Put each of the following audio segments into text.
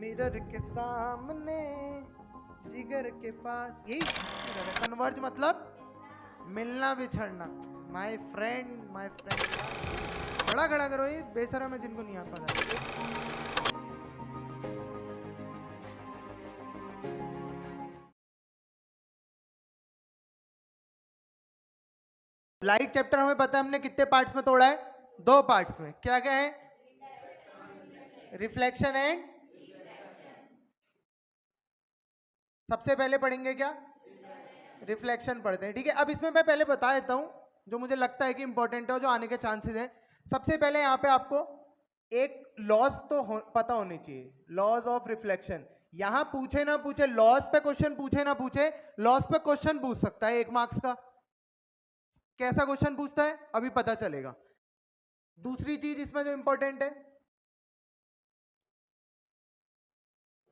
Mirror के सामने जिगर के पास, यही कन्वर्ज मतलब मिलना बिछड़ना। माय फ्रेंड खड़ा खड़ा करो ये बेसरा में जिनको नहीं आता। लाइट चैप्टर हमें पता है हमने कितने पार्ट्स में तोड़ा है, 2 पार्ट्स में। क्या क्या है? रिफ्लेक्शन एंड, सबसे पहले पढ़ेंगे क्या? रिफ्लेक्शन पढ़ते हैं, ठीक है। अब इसमें मैं पहले बता देता हूं जो मुझे लगता है कि इंपॉर्टेंट है, जो आने के चांसेस हैं। सबसे पहले यहाँ पे आपको एक लॉज तो पता होनी चाहिए, लॉज ऑफ रिफ्लेक्शन। यहां पूछे ना पूछे, लॉज पे क्वेश्चन पूछे ना पूछे, लॉज पे क्वेश्चन पूछ सकता है 1 मार्क्स का। कैसा क्वेश्चन पूछता है अभी पता चलेगा। दूसरी चीज इसमें जो इंपॉर्टेंट है,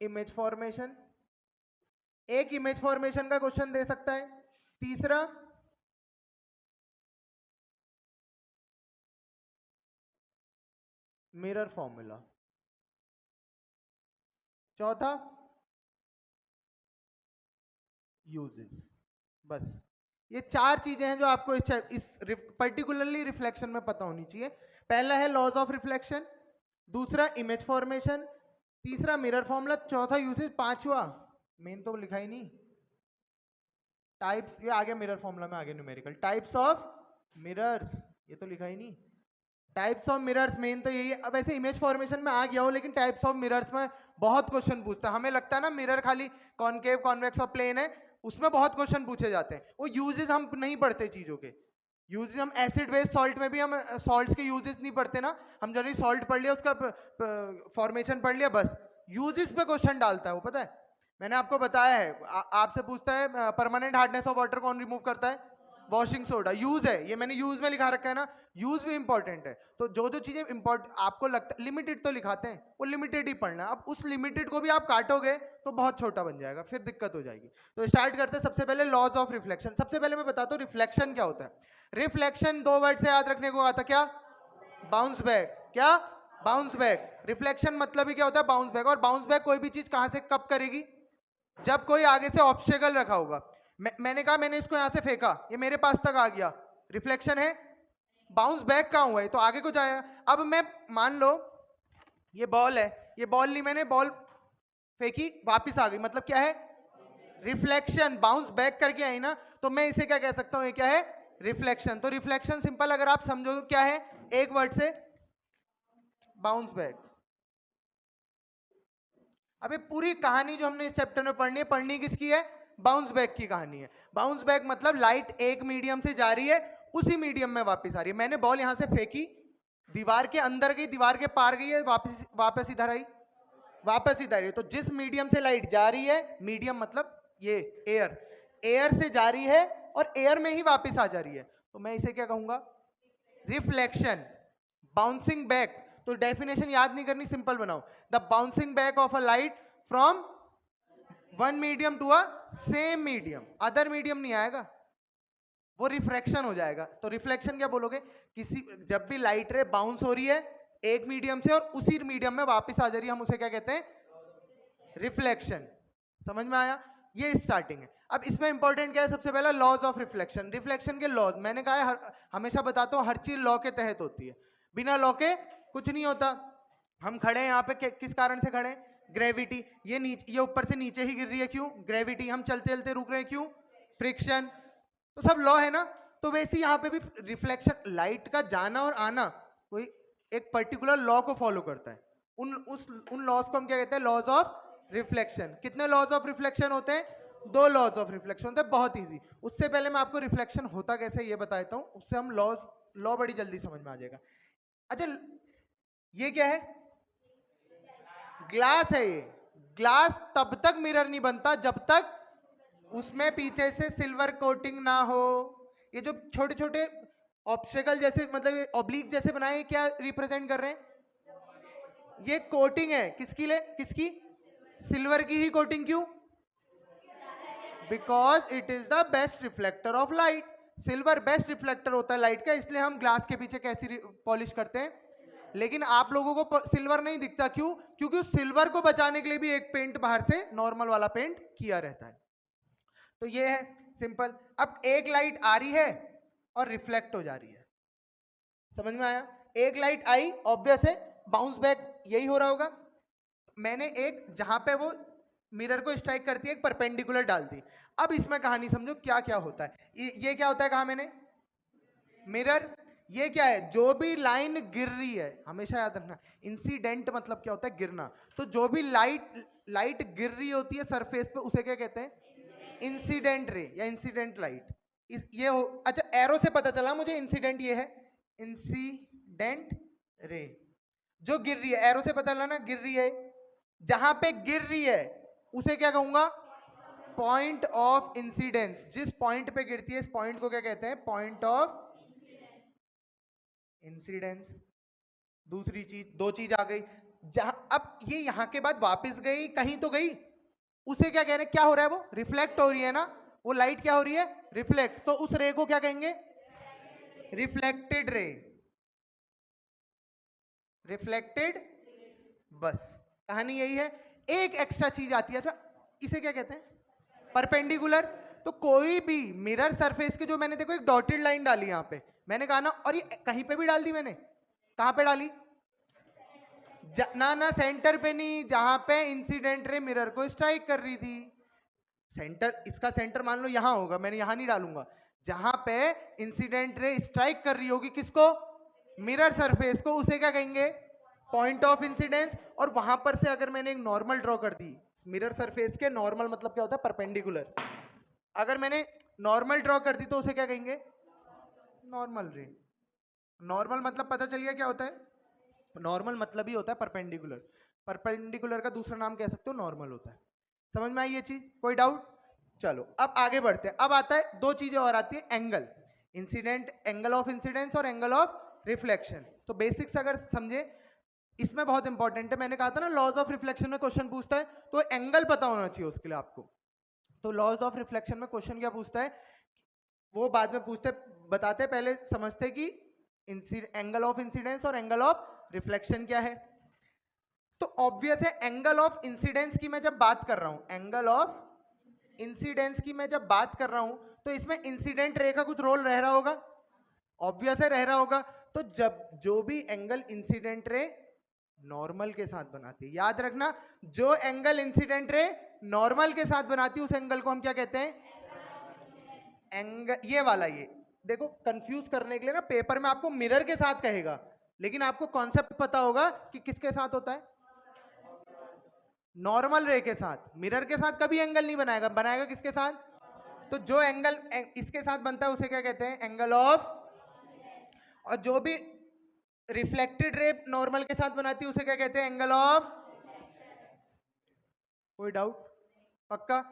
इमेज फॉर्मेशन। एक इमेज फॉर्मेशन का क्वेश्चन दे सकता है। तीसरा मिरर फॉर्मूला। चौथा यूजेस। बस ये 4 चीजें हैं जो आपको इस पर्टिकुलरली रिफ्लेक्शन में पता होनी चाहिए। पहला है लॉज ऑफ रिफ्लेक्शन, दूसरा इमेज फॉर्मेशन, तीसरा मिरर फॉर्मूला, चौथा यूजेस, पांचवा मेन तो लिखा ही नहीं, टाइप्स। ये आगे मिरर फॉर्मूला में आगे न्यूमेरिकल टाइप्स ऑफ मिरर्स, ये तो लिखा ही नहीं। टाइप्स ऑफ मिरर्स मेन तो यही है। अब ऐसे इमेज फॉर्मेशन में आ गया हो, लेकिन टाइप्स ऑफ मिरर्स में बहुत क्वेश्चन पूछता है। हमें लगता है ना मिरर खाली कॉनकेव, कॉन्वेक्स और प्लेन है, उसमें बहुत क्वेश्चन पूछे जाते हैं। वो यूजेस हम नहीं पढ़ते चीजों के। यूजेस हम एसिड बेस सॉल्ट में भी हम सॉल्ट्स के यूजेस नहीं पढ़ते ना। हम जनरली सॉल्ट पढ़ लिया, उसका फॉर्मेशन पढ़ लिया, बस। यूजेस पे क्वेश्चन डालता है वो, पता है। मैंने आपको बताया है, आपसे पूछता है परमानेंट हार्डनेस ऑफ वाटर कौन रिमूव करता है? Washing soda. यूज है, ये मैंने यूज में लिखा रखा है ना। यूज भी इंपॉर्टेंट है। तो जो जो चीजें इंपॉर्टेंट आपको लगता है, लिमिटेड तो लिखाते हैं, वो लिमिटेड ही पढ़ना। अब उस लिमिटेड को भी आप काटोगे तो बहुत छोटा बन जाएगा, फिर दिक्कत हो जाएगी। तो स्टार्ट करते हैं। सबसे पहले लॉज ऑफ रिफ्लेक्शन। सबसे पहले मैं बताता हूँ रिफ्लेक्शन क्या होता है। रिफ्लेक्शन 2 वर्ड से याद रखने को आता, क्या? Bounce back. क्या? Bounce back. रिफ्लेक्शन मतलब ही क्या होता है? Bounce back. और बाउंस बैक कोई भी चीज कहां से कब करेगी? जब कोई आगे से ऑब्स्टेकल रखा होगा। मैंने कहा मैंने इसको यहां से फेंका, ये मेरे पास तक आ गया, रिफ्लेक्शन है। बाउंस बैक कहां हुआ है? तो आगे को जाएगा। अब मैं मान लो ये बॉल है, ये बॉल ली मैंने, बॉल फेंकी, वापस आ गई, मतलब क्या है? रिफ्लेक्शन। बाउंस बैक करके आई ना, तो मैं इसे क्या कह सकता हूं? ये क्या है? रिफ्लेक्शन। तो रिफ्लेक्शन सिंपल अगर आप समझो क्या है, एक वर्ड से, बाउंस बैक। अबे पूरी कहानी जो हमने इस चैप्टर में पढ़नी किसकी है? बाउंस बैक की कहानी है। बाउंस बैक मतलब लाइट एक मीडियम से जा रही है, उसी मीडियम में वापस आ रही है। मैंने बॉल यहां से फेंकी, दीवार के अंदर गई, दीवार के पार गई है, वापस वापस इधर आई, वापस इधर आई। तो जिस मीडियम से लाइट जा रही है, मीडियम मतलब ये एयर, एयर से जा रही है और एयर में ही वापस आ जा रही है, तो मैं इसे क्या कहूंगा? रिफ्लेक्शन। Bouncing back. तो डेफिनेशन याद नहीं करनी, सिंपल बनाओ। The bouncing back of a light from one medium to a same medium, other medium नहीं आएगा, वो रिफ्रैक्शन हो जाएगा। तो रिफ्लेक्शन क्या बोलोगे? किसी जब भी लाइट रे बाउंस हो रही है एक मीडियम से और उसी मीडियम में वापस आ जा रही है, हम उसे क्या कहते हैं? रिफ्लेक्शन। समझ में आया? ये स्टार्टिंग है। अब इसमें इंपॉर्टेंट क्या है? सबसे पहला लॉज ऑफ रिफ्लेक्शन। रिफ्लेक्शन के लॉज मैंने कहा है, हमेशा बताता हूं, हर चीज लॉ के तहत होती है, बिना लॉ के कुछ नहीं होता। हम खड़े हैं यहाँ पे, किस कारण से खड़े हैं? ग्रेविटी। ये नीचे, ये ऊपर से नीचे ही गिर रही है, क्यों? ग्रेविटी। हम चलते चलते रुक रहे हैं, क्यों? फ्रिक्शन। तो सब लॉ है ना। तो वैसे यहाँ पे भी रिफ्लेक्शन, लाइट का जाना और आना कोई एक पर्टिकुलर लॉ को फॉलो करता है। उन लॉज को हम क्या कहते हैं? Laws of reflection. कितने लॉज ऑफ रिफ्लेक्शन होते हैं? 2 लॉज ऑफ रिफ्लेक्शन होते हैं। बहुत इजी। उससे पहले मैं आपको रिफ्लेक्शन होता कैसे ये बता देता हूं, उससे हम लॉ बड़ी जल्दी समझ में आ जाएगा। अच्छा, ये क्या है? ग्लास है। ये ग्लास तब तक मिरर नहीं बनता जब तक उसमें पीछे से सिल्वर कोटिंग ना हो। ये जो छोटे छोटे ऑब्स्टेकल जैसे, मतलब ऑब्लिक जैसे बनाए, क्या रिप्रेजेंट कर रहे हैं? ये कोटिंग है। किसकी? किसकी? सिल्वर की ही कोटिंग। क्यों? Because it is the best reflector of light. Silver best reflector होता है लाइट का, इसलिए हम ग्लास के पीछे कैसी पॉलिश करते हैं? लेकिन आप लोगों को सिल्वर नहीं दिखता, क्यों? क्योंकि उस सिल्वर को बचाने के लिए भी एक पेंट बाहर से नॉर्मल वाला पेंट किया रहता है। तो ये है सिंपल। अब एक लाइट आ रही है और रिफ्लेक्ट हो जा रही है, समझ में आया? एक लाइट आई, ऑब्वियस है बाउंस बैक यही हो रहा होगा। मैंने एक जहां पे वो मिरर को स्ट्राइक करती है एक परपेंडिकुलर डाल दी। अब इसमें कहानी समझो क्या क्या होता है। ये क्या होता है, कहा मैंने? मिरर। ये क्या है? जो भी लाइन गिर रही है, हमेशा याद रखना, इंसिडेंट मतलब क्या होता है? गिरना। तो जो भी लाइट गिर रही होती है सरफेस पे, उसे क्या कहते हैं? इंसिडेंट रे या इंसिडेंट लाइट। ये हो, अच्छा एरो से पता चला मुझे इंसिडेंट ये है, इंसिडेंट रे जो गिर रही है, एरो से पता चला ना गिर रही है। जहां पे गिर रही है उसे क्या कहूंगा? Point of incidence. जिस पॉइंट पे गिरती है इस पॉइंट को क्या कहते हैं? Point of incidence. दूसरी चीज, दो चीज आ गई। जहां अब ये यहां के बाद वापस गई, कहीं तो गई, उसे क्या कह रहे हैं? क्या हो रहा है? वो रिफ्लेक्ट हो रही है ना, वो लाइट क्या हो रही है? रिफ्लेक्ट। तो उस रे को क्या कहेंगे? Reflected ray. रिफ्लेक्टेड। बस कहानी यही है। एक एक्स्ट्रा चीज आती है, अच्छा इसे क्या कहते हैं? परपेंडिकुलर। तो कोई भी मिरर सरफेस के, जो मैंने देखो एक डॉटेड लाइन डाली यहां पे, मैंने कहा ना, और ये कहीं पे भी डाल दी मैंने, कहां पे डाली? ना ना सेंटर पे नहीं, जहां पे इंसिडेंट रे मिरर को स्ट्राइक कर रही थी। सेंटर, इसका सेंटर मान लो यहां होगा, मैंने यहां नहीं डालूंगा। जहां पे इंसिडेंट रे स्ट्राइक कर रही होगी किसको? मिरर सरफेस को, उसे क्या कहेंगे? Point of incidence. और वहां पर से अगर मैंने एक नॉर्मल ड्रॉ कर दी मिरर सरफेस के, नॉर्मल मतलब क्या होता है? परपेंडिकुलर। अगर मैंने नॉर्मल ड्रॉ कर दी तो उसे क्या कहेंगे? नॉर्मल रे। नॉर्मल मतलब पता चल गया क्या होता है? नॉर्मल मतलब ही होता है परपेंडिकुलर। परपेंडिकुलर का दूसरा नाम कह सकते हो नॉर्मल होता है। समझ में आई ये चीज? कोई डाउट? चलो अब आगे बढ़ते हैं। अब आता है दो चीजें और आती है, angle. Incident, angle of incidence और एंगल ऑफ रिफ्लेक्शन। तो बेसिक्स अगर समझे, इसमें बहुत इंपॉर्टेंट है। मैंने कहा था ना लॉज ऑफ रिफ्लेक्शन में क्वेश्चन पूछता है, तो एंगल पता होना चाहिए उसके लिए आपको। तो लॉज ऑफ रिफ्लेक्शन में क्वेश्चन क्या पूछता है वो बाद में पूछते, बताते पहले समझते कि एंगल ऑफ इंसिडेंस और एंगल ऑफ रिफ्लेक्शन क्या है। तो ऑब्वियस है एंगल ऑफ इंसिडेंस की मैं जब बात कर रहा हूं, एंगल ऑफ इंसिडेंस की मैं जब बात कर रहा हूं, तो इसमें इंसिडेंट रे का कुछ रोल रह रहा होगा, ऑब्वियस है रह रहा होगा। तो जब जो भी एंगल इंसिडेंट रे नॉर्मल के साथ बनाती है, याद रखना, जो एंगल इंसिडेंट रे नॉर्मल के साथ बनाती है उस एंगल को हम क्या कहते हैं? एंगल। ये वाला, ये देखो कंफ्यूज करने के लिए ना पेपर में आपको मिरर के साथ कहेगा, लेकिन आपको कॉन्सेप्ट पता होगा कि किसके साथ होता है? नॉर्मल रे के साथ। मिरर के साथ कभी एंगल नहीं बनाएगा, बनाएगा किसके साथ? तो जो एंगल इसके साथ बनता है उसे क्या कहते हैं? Angle of. और जो भी रिफ्लेक्टेड रे नॉर्मल के साथ बनाती है उसे क्या कहते हैं? Angle of. कोई डाउट? पक्का?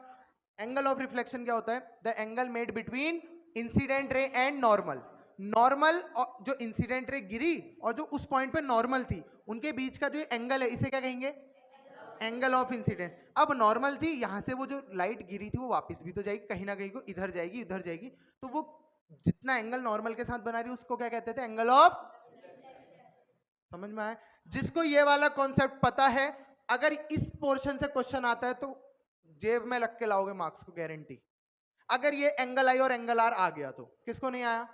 एंगल ऑफ रिफ्लेक्शन क्या होता है? The angle made between incident ray and normal. Normal, जो इंसिडेंट रे गिरी और जो उस पॉइंट पे नॉर्मल थी, उनके बीच का जो एंगल है इसे क्या कहेंगे? Angle of incidence. अब नॉर्मल थी, यहां से वो जो लाइट गिरी थी वो वापस भी तो जाएगी, कहीं ना कहीं को इधर जाएगी इधर जाएगी, तो वो जितना एंगल नॉर्मल के साथ बना रही है उसको क्या कहते थे? Angle of. समझ में आया? जिसको ये वाला कॉन्सेप्ट पता है, अगर इस पोर्शन से क्वेश्चन आता है तो जेब में रख के लाओगे मार्क्स को, गारंटी। अगर ये एंगल आई और एंगल आर आ गया तो किसको नहीं आया?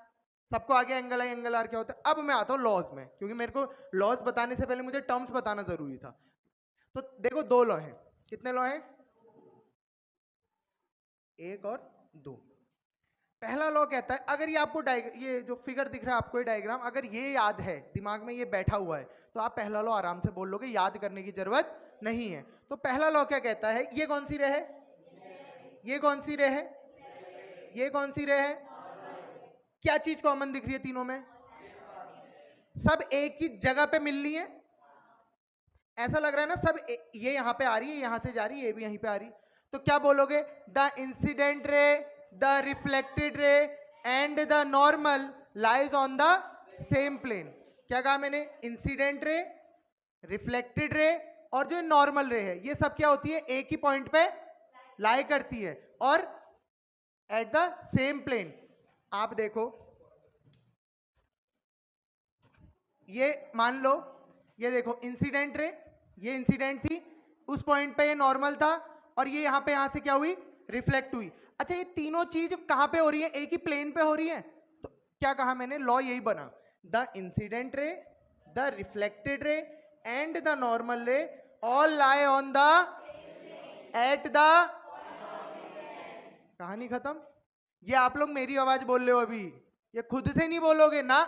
सबको आ गया एंगल आई एंगल आर क्या होता है। अब मैं आता हूं लॉज में, क्योंकि मेरे को लॉज बताने से पहले मुझे टर्म्स बताना जरूरी था। तो देखो दो लॉ हैं। कितने लॉ हैं? एक और दो। पहला लॉ कहता है, अगर ये आपको ये जो फिगर दिख रहा है आपको, ये डायग्राम, अगर ये याद है, दिमाग में ये बैठा हुआ है, तो आप पहला लॉ आराम से बोल लोगे, याद करने की जरूरत नहीं है। तो पहला लॉ क्या कहता है? ये कौन सी रे है? ये कौन सी रे है? ये कौन सी रे है? क्या चीज कॉमन दिख रही है तीनों में? सब एक ही जगह पे मिल रही है। ऐसा लग रहा है ना सब ये यहां पे आ रही है, यहां से जा रही है, ये भी यहीं पे आ रही। तो क्या बोलोगे? The incident ray, the reflected ray and the normal lies on the same plane. क्या कहा मैंने? इंसिडेंट रे, रिफ्लेक्टेड रे और जो नॉर्मल रे है, ये सब क्या होती है? एक ही पॉइंट पे लाई करती है और एट द सेम प्लेन। आप देखो, ये मान लो ये देखो इंसिडेंट रे, ये इंसिडेंट थी, उस पॉइंट पे ये नॉर्मल था, और ये यहाँ पे यहाँ से क्या हुई, रिफ्लेक्ट हुई। अच्छा ये तीनों चीज कहाँ पे हो रही है, एक ही प्लेन पे हो रही है, तो क्या कहा मैंने, लॉ यही बना, the incident ray, the reflected ray and the normal ray all lie on the at the, कहानी खत्म। ये आप लोग मेरी आवाज बोल रहे हो अभी, ये खुद से नहीं बोलोगे ना,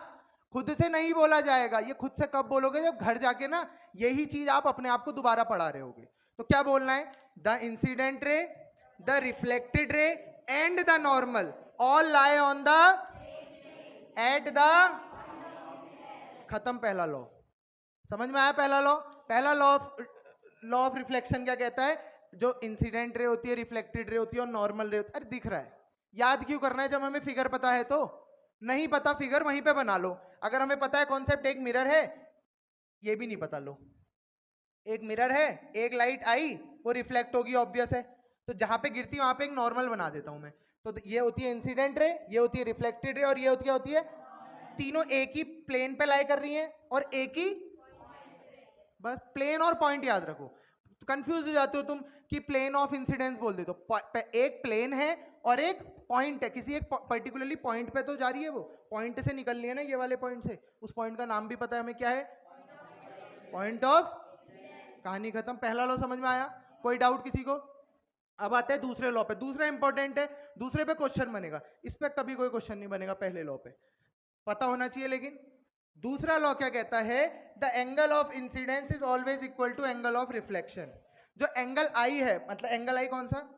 खुद से नहीं बोला जाएगा, ये खुद से कब बोलोगे, जब घर जाके ना यही चीज आप अपने आप को दोबारा पढ़ा रहे होगे। तो क्या बोलना है, the incident ray, the reflected ray and the normal all lie on the at the, खत्म पहला लॉ। समझ में आया पहला लॉ। पहला लॉ ऑफ रिफ्लेक्शन क्या कहता है, जो इंसिडेंट रे होती है, रिफ्लेक्टेड रे होती है और नॉर्मल रे होती है, अरे दिख रहा है, याद क्यों करना है जब हमें फिगर पता है, तो नहीं पता फिगर वहीं पे बना लो। अगर हमें पता है कॉन्सेप्ट, एक मिरर है, ये भी नहीं पता, लो एक मिरर है, एक लाइट आई, वो रिफ्लेक्ट होगी, ऑब्वियस है, तो जहां पे गिरती है वहां पे एक नॉर्मल बना देता हूं मैं। तो ये होती है इंसिडेंट रे, ये होती है रिफ्लेक्टेड रे, और ये होती है तीनों एक ही प्लेन पे लाई कर रही हैं और एक ही, बस प्लेन और पॉइंट याद रखो। तो कंफ्यूज हो जाते हो तुम कि प्लेन ऑफ इंसिडेंस बोल दे, तो एक प्लेन है और एक पॉइंट है, किसी एक पर्टिकुलरली पॉइंट पे तो जा रही है, वो पॉइंट से निकल रही है ना, ये वाले पॉइंट से, उस पॉइंट का नाम भी पता है हमें, क्या है, पॉइंट ऑफ, कहानी खत्म। पहला लॉ समझ में आया, कोई डाउट किसी को। अब आते हैं दूसरे लॉ पे, दूसरा इंपॉर्टेंट है, दूसरे पे क्वेश्चन बनेगा, इस पे कभी कोई क्वेश्चन नहीं बनेगा, पहले लॉ पे पता होना चाहिए। लेकिन दूसरा लॉ क्या कहता है, the angle of incidence is always equal to angle of reflection. जो एंगल आई है, मतलब एंगल आई कौन सा,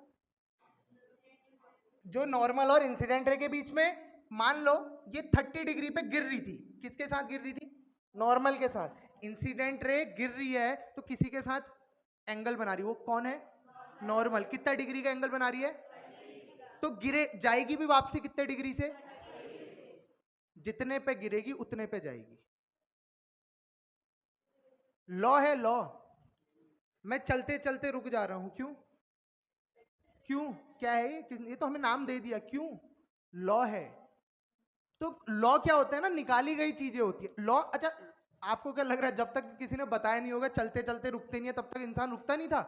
जो नॉर्मल और इंसिडेंट रे के बीच में, मान लो ये 30 डिग्री पे गिर रही थी, किसके साथ गिर रही थी, नॉर्मल के साथ। इंसिडेंट रे गिर रही है तो किसी के साथ एंगल बना रही है, वो कौन है, नॉर्मल। कितना डिग्री का एंगल बना रही है, तो गिरे जाएगी भी वापसी कितने डिग्री से, जितने पे गिरेगी उतने पे जाएगी। लॉ है लॉ। मैं चलते चलते रुक जा रहा हूं, क्यों, क्यों, क्या है ये तो हमें नाम दे दिया, क्यों, लॉ है। तो लॉ क्या होता है ना, निकाली गई चीजें होती है लॉ। अच्छा आपको क्या लग रहा है, जब तक किसी ने बताया नहीं होगा चलते चलते रुकते नहीं है, तब तक इंसान रुकता नहीं था,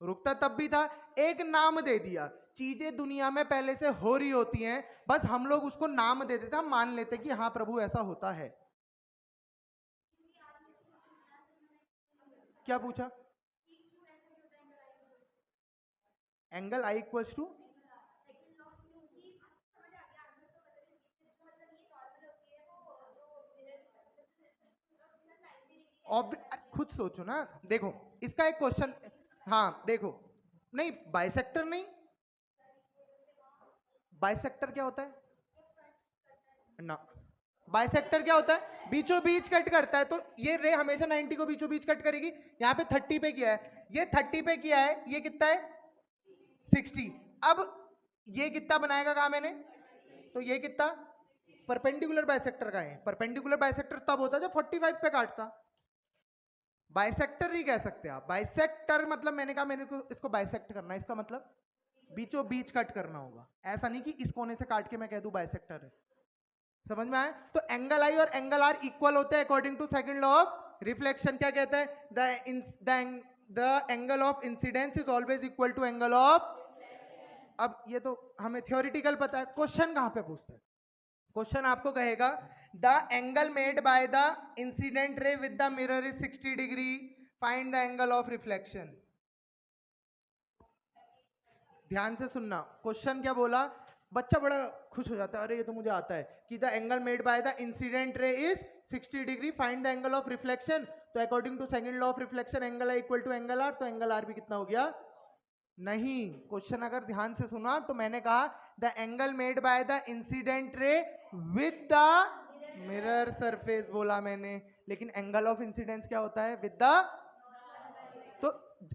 रुकता तब भी था, एक नाम दे दिया। चीजें दुनिया में पहले से हो रही होती हैं, बस हम लोग उसको नाम दे देते हैं, हम मान लेते कि हाँ प्रभु ऐसा होता है। क्या पूछा, एंगल आई इक्वल्स टू, खुद सोचो ना, देखो इसका एक क्वेश्चन, हाँ देखो, नहीं बाइसेक्टर नहीं, बाइसेक्टर क्या होता है ना, बाइसेक्टर क्या होता है, बीचों बीच कट करता है। तो ये रे हमेशा 90 को बीचों बीच कट करेगी, यहाँ पे 30 पे किया है, ये 30 पे किया है, ये कितना है 60। अब ये कितना बनाएगा कहा मैंने, तो ये कितना परपेंडिकुलर बाइसेक्टर का है, परपेंडिकुलर बाइसेक्टर तब होता है जब 45 पे काटता, बाइसेक्टर नहीं कह सकते आप। बाइसेक्टर मतलब मैंने कहा मैंने को इसको बाइसेक्ट करना है, इसका मतलब बीचों बीच कट करना होगा, ऐसा नहीं कि इस कोने से काट के मैं कह दूं बाइसेक्टर है। समझ में आया। तो एंगल आई और एंगल आर इक्वल होते हैं according to second law of reflection. क्या कहता है, the angle of incidence is always equal to angle of, अब ये तो हमें थ्योरेटिकल पता है, क्वेश्चन कहां पे पूछता है, क्वेश्चन आपको कहेगा the angle made by the incident रे with the mirror is 60 degree, find the angle of reflection. ध्यान से सुनना, क्वेश्चन क्या बोला, बच्चा बड़ा खुश हो जाता है, अरे ये तो मुझे आता है, कि the angle made by the incident ray is 60 degree, find the angle of reflection. तो according to second law of reflection angle I equal to angle R, तो एंगल आर भी कितना हो गया, नहीं। क्वेश्चन अगर ध्यान से सुना तो मैंने कहा the angle made by the incident रे विद द मिरर सरफेस बोला मैंने, लेकिन एंगल ऑफ इंसिडेंस क्या होता है, विद द, तो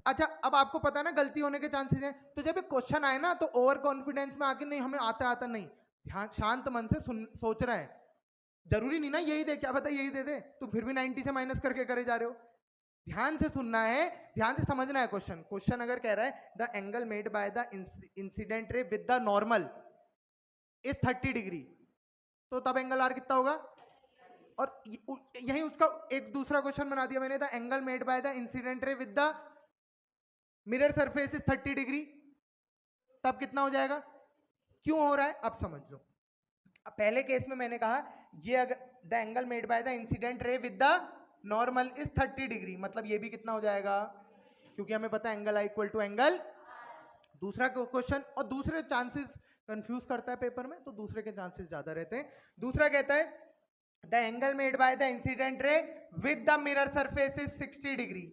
अच्छा अब आपको पता है ना गलती होने के चांसेस हैं, तो जब क्वेश्चन आए ना तो ओवर कॉन्फिडेंस में आके नहीं हमें आता आता नहीं, ध्यान शांत मन से सोच रहे हैं, जरूरी नहीं ना यही दे, क्या पता यही दे दे, तो फिर भी 90 से माइनस करके करे जा रहे हो। ध्यान से सुनना है, ध्यान से समझना है क्वेश्चन। क्वेश्चन अगर कह रहा है the angle made by the incident रे with the normal is 30 degree, तो तब एंगल आर कितना होगा और यही उसका एक दूसरा क्वेश्चन बना दिया मैंने, the angle made by the incident रे with the mirror surface is 30 degree, तब कितना हो जाएगा? क्यों हो रहा है अब समझ लो। पहले केस में मैंने कहा ये अगर the angle made by the incident रे with the normal is 30 degree, मतलब ये भी कितना हो जाएगा? क्योंकि हमें पता है angle I equal to angle. दूसरा क्वेश्चन, और दूसरे चांसेस कंफ्यूज करता है पेपर में, तो दूसरे के चांसेस ज्यादा रहते हैं। दूसरा कहता है the angle made by the incident रे with the mirror surface is 60 degree.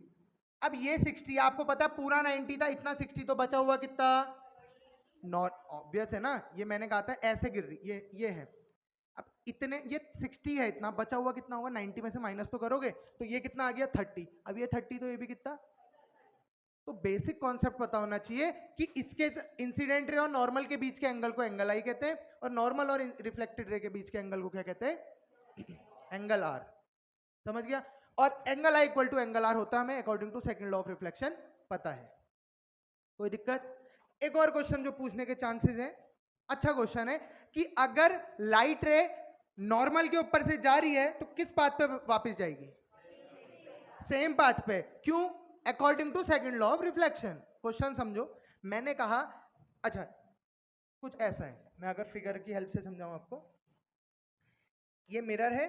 अब ये 60 आपको पता है पूरा 90 था, इतना 60 तो बचा हुआ कितना? नॉट ऑब्वियस है ना, ये मैंने कहा था ऐसे गिर रही, ये है। अब इतने, ये 60 है, इतना बचा हुआ कितना होगा? 90 में से माइनस तो करोगे, तो ये कितना आ गया? 30। अब ये 30 तो ये भी कितना? तो बेसिक कॉन्सेप्ट पता होना चाहिए कि इसके इंसिडेंट रे और नॉर्मल के बीच के एंगल को एंगल आई कहते हैं, और नॉर्मल और रिफ्लेक्टेड रे के बीच के एंगल को क्या कहते हैं? Angle R. समझ गया? और angle I equal to angle R होता है हमें according to second law of reflection पता है। कोई दिक्कत? एक और क्वेश्चन जो पूछने के चांसेस हैं, अच्छा क्वेश्चन है कि अगर लाइट रे नॉर्मल के ऊपर से जा रही है तो किस पाथ पे वापस जाएगी? सेम पाथ पे। क्यों? According to second law of reflection. Question समझो, मैंने कहा, अच्छा कुछ ऐसा है, मैं अगर फिगर की हेल्प से समझाऊं आपको, ये मिरर है,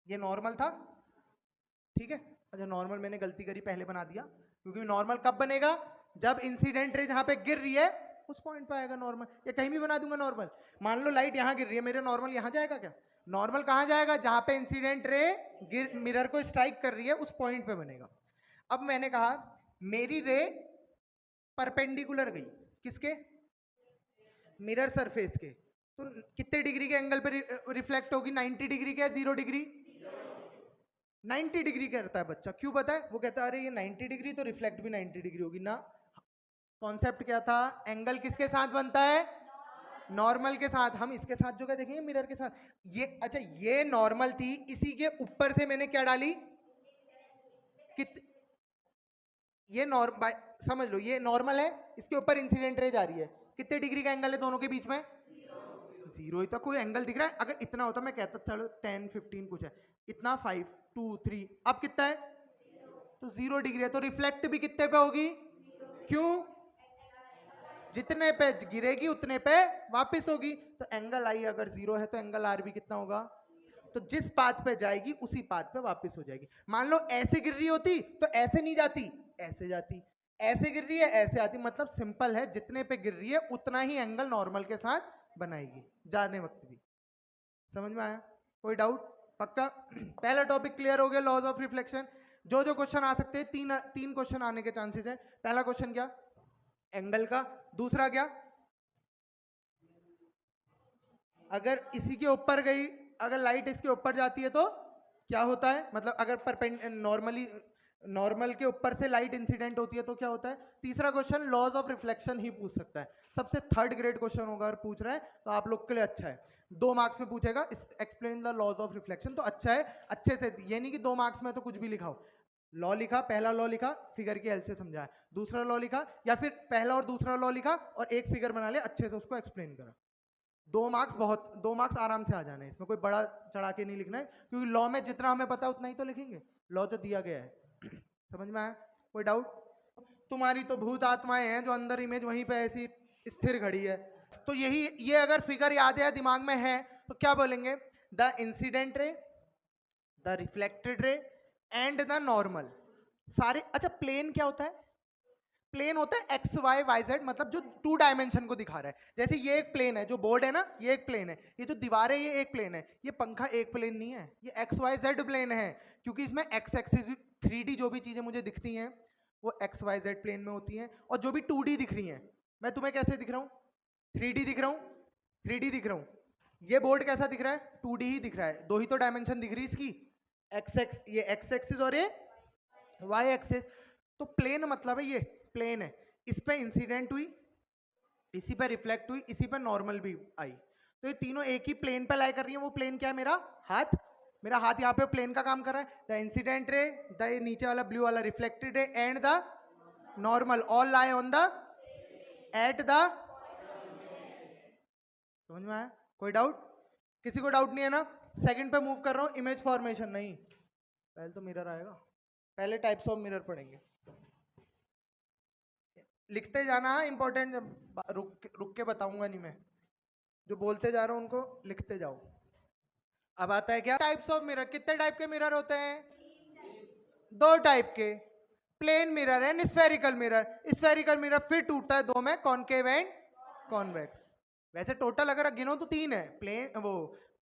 ये नॉर्मल था, ठीक है? अच्छा नॉर्मल मैंने गलती करी, पहले बना दिया, क्योंकि नॉर्मल कब बनेगा? जब इंसिडेंट रे जहां पे गिर रही है उस पॉइंट पे आएगा नॉर्मल, या कहीं भी बना दूंगा नॉर्मल। मान लो लाइट यहां गिर रही है, मेरे नॉर्मल यहां जाएगा क्या? नॉर्मल कहां जाएगा? जहां पे इंसिडेंट रे मिरर को स्ट्राइक कर रही है उस पॉइंट पे बनेगा। अब मैंने कहा मेरी रे परपेंडिकुलर गई, किसके? मिरर सरफेस के, तो कितने डिग्री के एंगल पे रिफ्लेक्ट होगी? 90 डिग्री के, 0 डिग्री? 90 डिग्री करता है बच्चा, क्यों पता है? वो कहता है अरे ये 90 डिग्री तो रिफ्लेक्ट भी 90 डिग्री होगी ना। कॉन्सेप्ट क्या था? एंगल किसके साथ बनता है? नॉर्मल के साथ। हम इसके साथ जो क्या देखेंगे? मिरर के साथ। ये अच्छा, ये नॉर्मल थी, इसी के ऊपर से मैंने क्या डाली? कित ये नॉर्मल, समझ लो ये नॉर्मल है, इसके ऊपर इंसिडेंट रे जा रही है, कितने डिग्री का एंगल है दोनों के बीच में? 0 ही तो कोई एंगल दिख रहा है। अगर इतना होता मैं कहता चलो 10 15 कुछ है, इतना 5 2 3, अब कितना है? तो 0 डिग्री है, तो रिफ्लेक्ट भी कितने पे होगी? क्यों? जितने पे गिरेगी उतने पे वापस होगी। तो एंगल आई अगर 0 है तो एंगल आर भी कितना होगा? तो जिस पाथ पे जाएगी उसी पाथ पे वापस हो जाएगी। मान लो ऐसे गिर रही होती तो ऐसे नहीं जाती, ऐसे जाती, ऐसे गिर रही है ऐसे आती। मतलब सिंपल है, जितने पे गिर रही है उतना ही एंगल नॉर्मल के साथ बनाएगी जाने वक्त भी। समझ में आया? कोई डाउट? पक्का? पहला टॉपिक क्लियर हो गया, लॉज ऑफ रिफ्लेक्शन। जो जो क्वेश्चन आ सकते हैं, तीन क्वेश्चन आने के चांसेस है। पहला क्वेश्चन क्या? एंगल का। दूसरा क्या? अगर इसी के ऊपर गई, अगर लाइट इसके ऊपर जाती है तो क्या होता है? मतलब अगर नॉर्मल के ऊपर से लाइट इंसिडेंट होती है तो क्या होता है? तीसरा क्वेश्चन लॉज ऑफ रिफ्लेक्शन ही पूछ सकता है, सबसे थर्ड ग्रेड क्वेश्चन होगा अगर पूछ रहा है तो आप लोग के लिए अच्छा है। 2 मार्क्स में पूछेगा explain the laws of reflection, तो अच्छा है, अच्छे से। ये नहीं कि 2 मार्क्स में तो कुछ भी लिखाओ। लॉ लिखा, पहला लॉ लिखा, फिगर की हेल्प से समझाया, दूसरा लॉ लिखा, या फिर पहला और दूसरा लॉ लिखा और एक फिगर बना लिया, अच्छे से उसको एक्सप्लेन करा। 2 मार्क्स बहुत, 2 मार्क्स आराम से आ जाने, इसमें कोई बड़ा चढ़ा के नहीं लिखना है, क्योंकि लॉ में जितना हमें पता है उतना ही तो लिखेंगे, लॉ जो दिया गया है। समझ में आया? कोई डाउट? तुम्हारी तो भूत आत्माएं हैं जो अंदर इमेज वहीं पे ऐसी स्थिर खड़ी है। तो यही, ये अगर फिगर याद है, दिमाग में है, तो क्या बोलेंगे? The incident ray, the reflected ray and the normal सारे। अच्छा प्लेन क्या होता है? प्लेन होता है एक्स वाई वाई जेड, मतलब जो 2 डायमेंशन को दिखा रहा है। जैसे ये एक प्लेन है, जो बोर्ड है ना ये एक प्लेन है, ये जो दीवार है ये एक प्लेन है, ये पंखा एक प्लेन नहीं है, ये एक्स वाई जेड प्लेन है। क्योंकि इसमें एक्स एक्सिस 3D जो भी चीजें मुझे दिखती हैं वो एक्स वाई जेड प्लेन में होती हैं, और जो भी 2D दिख रही हैं, मैं तुम्हें कैसे दिख रहा हूँ? 3D दिख रहा हूँ, 3D दिख रहा हूँ। ये बोर्ड कैसा दिख रहा है? 2D ही दिख रहा है, 2 ही तो डायमेंशन दिख रही है इसकी, ये एक्स एक्सिस और ये वाई एक्सिस। तो प्लेन मतलब है ये प्लेन है, इस पे इंसिडेंट हुई, इसी पे रिफ्लेक्ट हुई, इसी पे नॉर्मल भी आई, तो ये तीनों एक ही प्लेन पे लाई कर रही है। वो प्लेन क्या है? मेरा हाथ। मेरा हाथ यहाँ पे प्लेन का काम कर रहा है। द इंसिडेंट रे, द नीचे वाला ब्लू वाला reflected ray and the normal all lie on the at the समझ में आया? कोई डाउट? किसी को डाउट नहीं है ना? सेकंड पे मूव कर रहा हूं, इमेज फॉर्मेशन। नहीं, पहले तो मिरर आएगा, पहले टाइप्स ऑफ मिरर पढ़ेंगे। लिखते जाना, इंपॉर्टेंट, रुक रुक के बताऊंगा नहीं मैं, जो बोलते जा रहा हूं उनको लिखते जाओ। अब आता है क्या टाइप्स ऑफ मिरर। कितने टाइप के मिरर होते हैं? दो टाइप के, plane mirror and spherical mirror. Spherical mirror फिर टूटता है दो में, कॉनकेव एंड कॉन्वेक्स। वैसे टोटल अगर गिनो तो तीन है, प्लेन, वो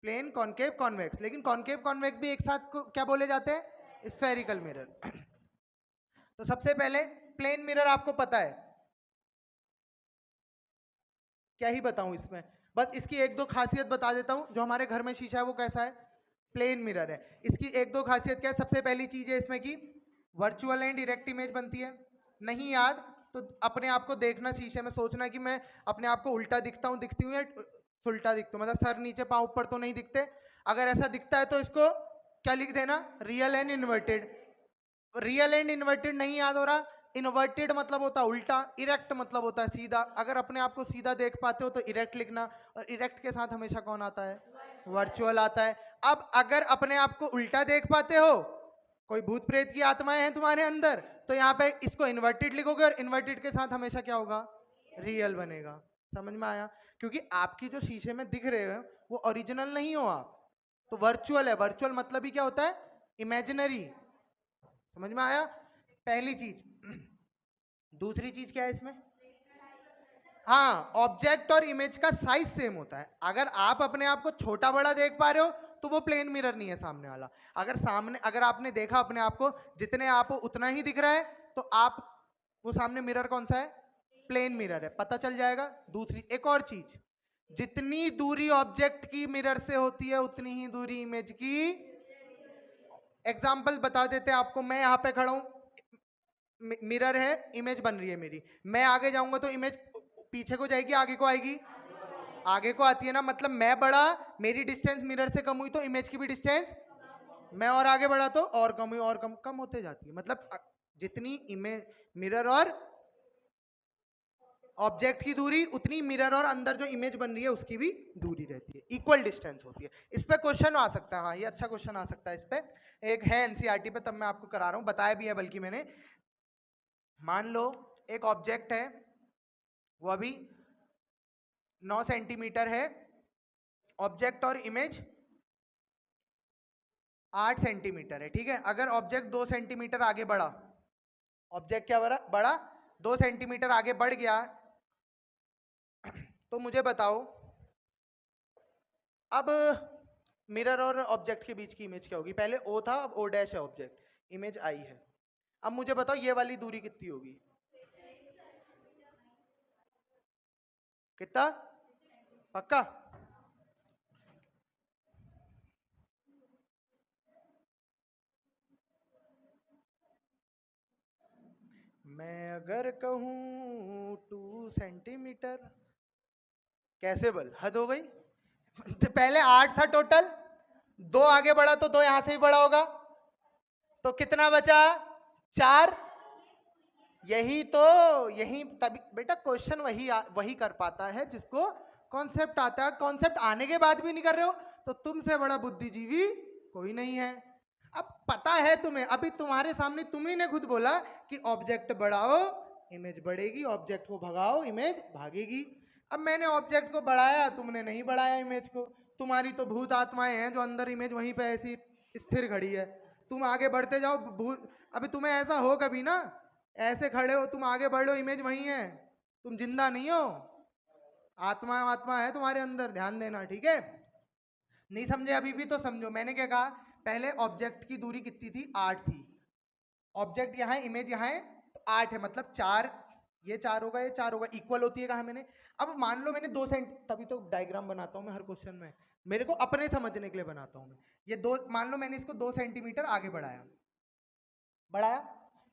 प्लेन, कॉनकेव, कॉन्वेक्स, लेकिन कॉनकेव कॉन्वेक्स भी एक साथ क्या बोले जाते हैं? Spherical mirror. तो सबसे पहले प्लेन मिरर आपको पता है, क्या ही बताऊं इसमें, बस इसकी एक दो खासियत बता देता हूं। जो हमारे घर में शीशा है वो कैसा है? प्लेन मिरर है। इसकी एक दो खासियत क्या है? सबसे पहली चीज है इसमें की वर्चुअल एंड डायरेक्ट इमेज बनती है। नहीं याद तो अपने आप को देखना शीशे में, सोचना कि मैं अपने आप को उल्टा दिखता हूं, दिखती हूँ, या उल्टा दिखता हूं, मतलब सर नीचे पांव ऊपर तो नहीं दिखते। अगर ऐसा दिखता है तो इसको क्या लिख देना? Real and inverted. Real and inverted नहीं याद हो रहा? इन्वर्टेड मतलब होता है उल्टा, इरेक्ट मतलब होता है सीधा। अगर अपने आप को सीधा देख पाते हो तो इरेक्ट लिखना, और इरेक्ट के साथ हमेशा कौन आता है? वर्चुअल आता है। अब अगर अपने आप को उल्टा देख पाते हो, कोई भूत प्रेत की आत्माएं हैं तुम्हारे अंदर, तो यहाँ पे इसको इन्वर्टेड लिखोगे, और इन्वर्टेड के साथ हमेशा क्या होगा? रियल बनेगा। समझ में आया? क्योंकि आपकी जो शीशे में दिख रहे हो वो ओरिजिनल नहीं हो आप, तो वर्चुअल है। वर्चुअल मतलब ही क्या होता है? इमेजिनरी। समझ में आया? पहली चीज। दूसरी चीज क्या है इसमें? हाँ, ऑब्जेक्ट और इमेज का साइज सेम होता है। अगर आप अपने आप को छोटा बड़ा देख पा रहे हो तो वो प्लेन मिरर नहीं है सामने वाला। अगर आपने देखा अपने आप को जितने आप हो उतना ही दिख रहा है, तो आप वो सामने मिरर कौन सा है? प्लेन मिरर है, पता चल जाएगा। दूसरी एक और चीज, जितनी दूरी ऑब्जेक्ट की मिरर से होती है उतनी ही दूरी इमेज की। एग्जाम्पल बता देते हैं आपको। मैं यहाँ पे खड़ा हूं, मिरर है, इमेज बन रही है मेरी, मैं आगे जाऊंगा तो इमेज पीछे को जाएगी, आगे को आएगी? आगे को आती है ना, मतलब मैं बड़ा, मेरी डिस्टेंस मिरर से कम हुई तो इमेज की भी डिस्टेंस, मैं और आगे बढ़ा तो और कम हुई, और कम कम होते जाती है। मतलब जितनी इमेज, मिरर और ऑब्जेक्ट की दूरी उतनी मिरर और अंदर जो इमेज बन रही है उसकी भी दूरी रहती है, इक्वल डिस्टेंस होती है। इस पे क्वेश्चन आ सकता है, हाँ ये अच्छा क्वेश्चन आ सकता है इस पे। एक है एनसीईआरटी पे, तब मैं आपको करा रहा हूँ, बताया भी है बल्कि मैंने। मान लो एक ऑब्जेक्ट है, वो अभी 9 सेंटीमीटर है, ऑब्जेक्ट और इमेज 8 सेंटीमीटर है, ठीक है। अगर ऑब्जेक्ट 2 सेंटीमीटर आगे बढ़ा, ऑब्जेक्ट क्या बढ़ा? 2 सेंटीमीटर आगे बढ़ गया, तो मुझे बताओ अब मिरर और ऑब्जेक्ट के बीच की इमेज क्या होगी? पहले ओ था, अब ओ डैश है ऑब्जेक्ट, इमेज आई है। अब मुझे बताओ ये वाली दूरी कितनी होगी? कितना? पक्का? मैं अगर कहूं 2 सेंटीमीटर, कैसे बल, हद हो गई। तो पहले 8 था टोटल, 2 आगे बढ़ा तो 2 यहां से ही बढ़ा होगा, तो कितना बचा? 4। यही तो, यही तभी बेटा क्वेश्चन वही कर पाता है जिसको कॉन्सेप्ट आता है। कॉन्सेप्ट आने के बाद भी नहीं कर रहे हो तो तुमसे बड़ा बुद्धिजीवी कोई नहीं है। अब पता है तुम्हें, अभी तुम्हारे सामने तुम्ही ने खुद बोला कि ऑब्जेक्ट बढ़ाओ इमेज बढ़ेगी, ऑब्जेक्ट को भगाओ इमेज भागेगी। अब मैंने ऑब्जेक्ट को बढ़ाया, तुमने नहीं बढ़ाया इमेज को। तुम्हारी तो भूत आत्माएं हैं जो अंदर इमेज वहीं पे ऐसी स्थिर खड़ी है। तुम आगे बढ़ते जाओ, भूत, अभी तुम्हें ऐसा हो कभी ना, ऐसे खड़े हो तुम, आगे बढ़ लो, इमेज वही है, तुम जिंदा नहीं हो, आत्मा आत्मा है तुम्हारे अंदर, ध्यान देना, ठीक है। नहीं समझे अभी भी तो समझो। मैंने क्या कहा? पहले ऑब्जेक्ट की दूरी कितनी थी? 8 थी। ऑब्जेक्ट यहाँ है, इमेज यहाँ है, तो 8 है, मतलब 4, ये 4 होगा, ये 4 होगा, इक्वल होती है, कहा मैंने। अब मान लो मैंने 2 सेंट, तभी तो डायग्राम बनाता हूँ मैं हर क्वेश्चन में, मेरे को अपने समझने के लिए बनाता हूँ मैं। ये 2, मान लो मैंने इसको 2 सेंटीमीटर आगे बढ़ाया, बढ़ाया,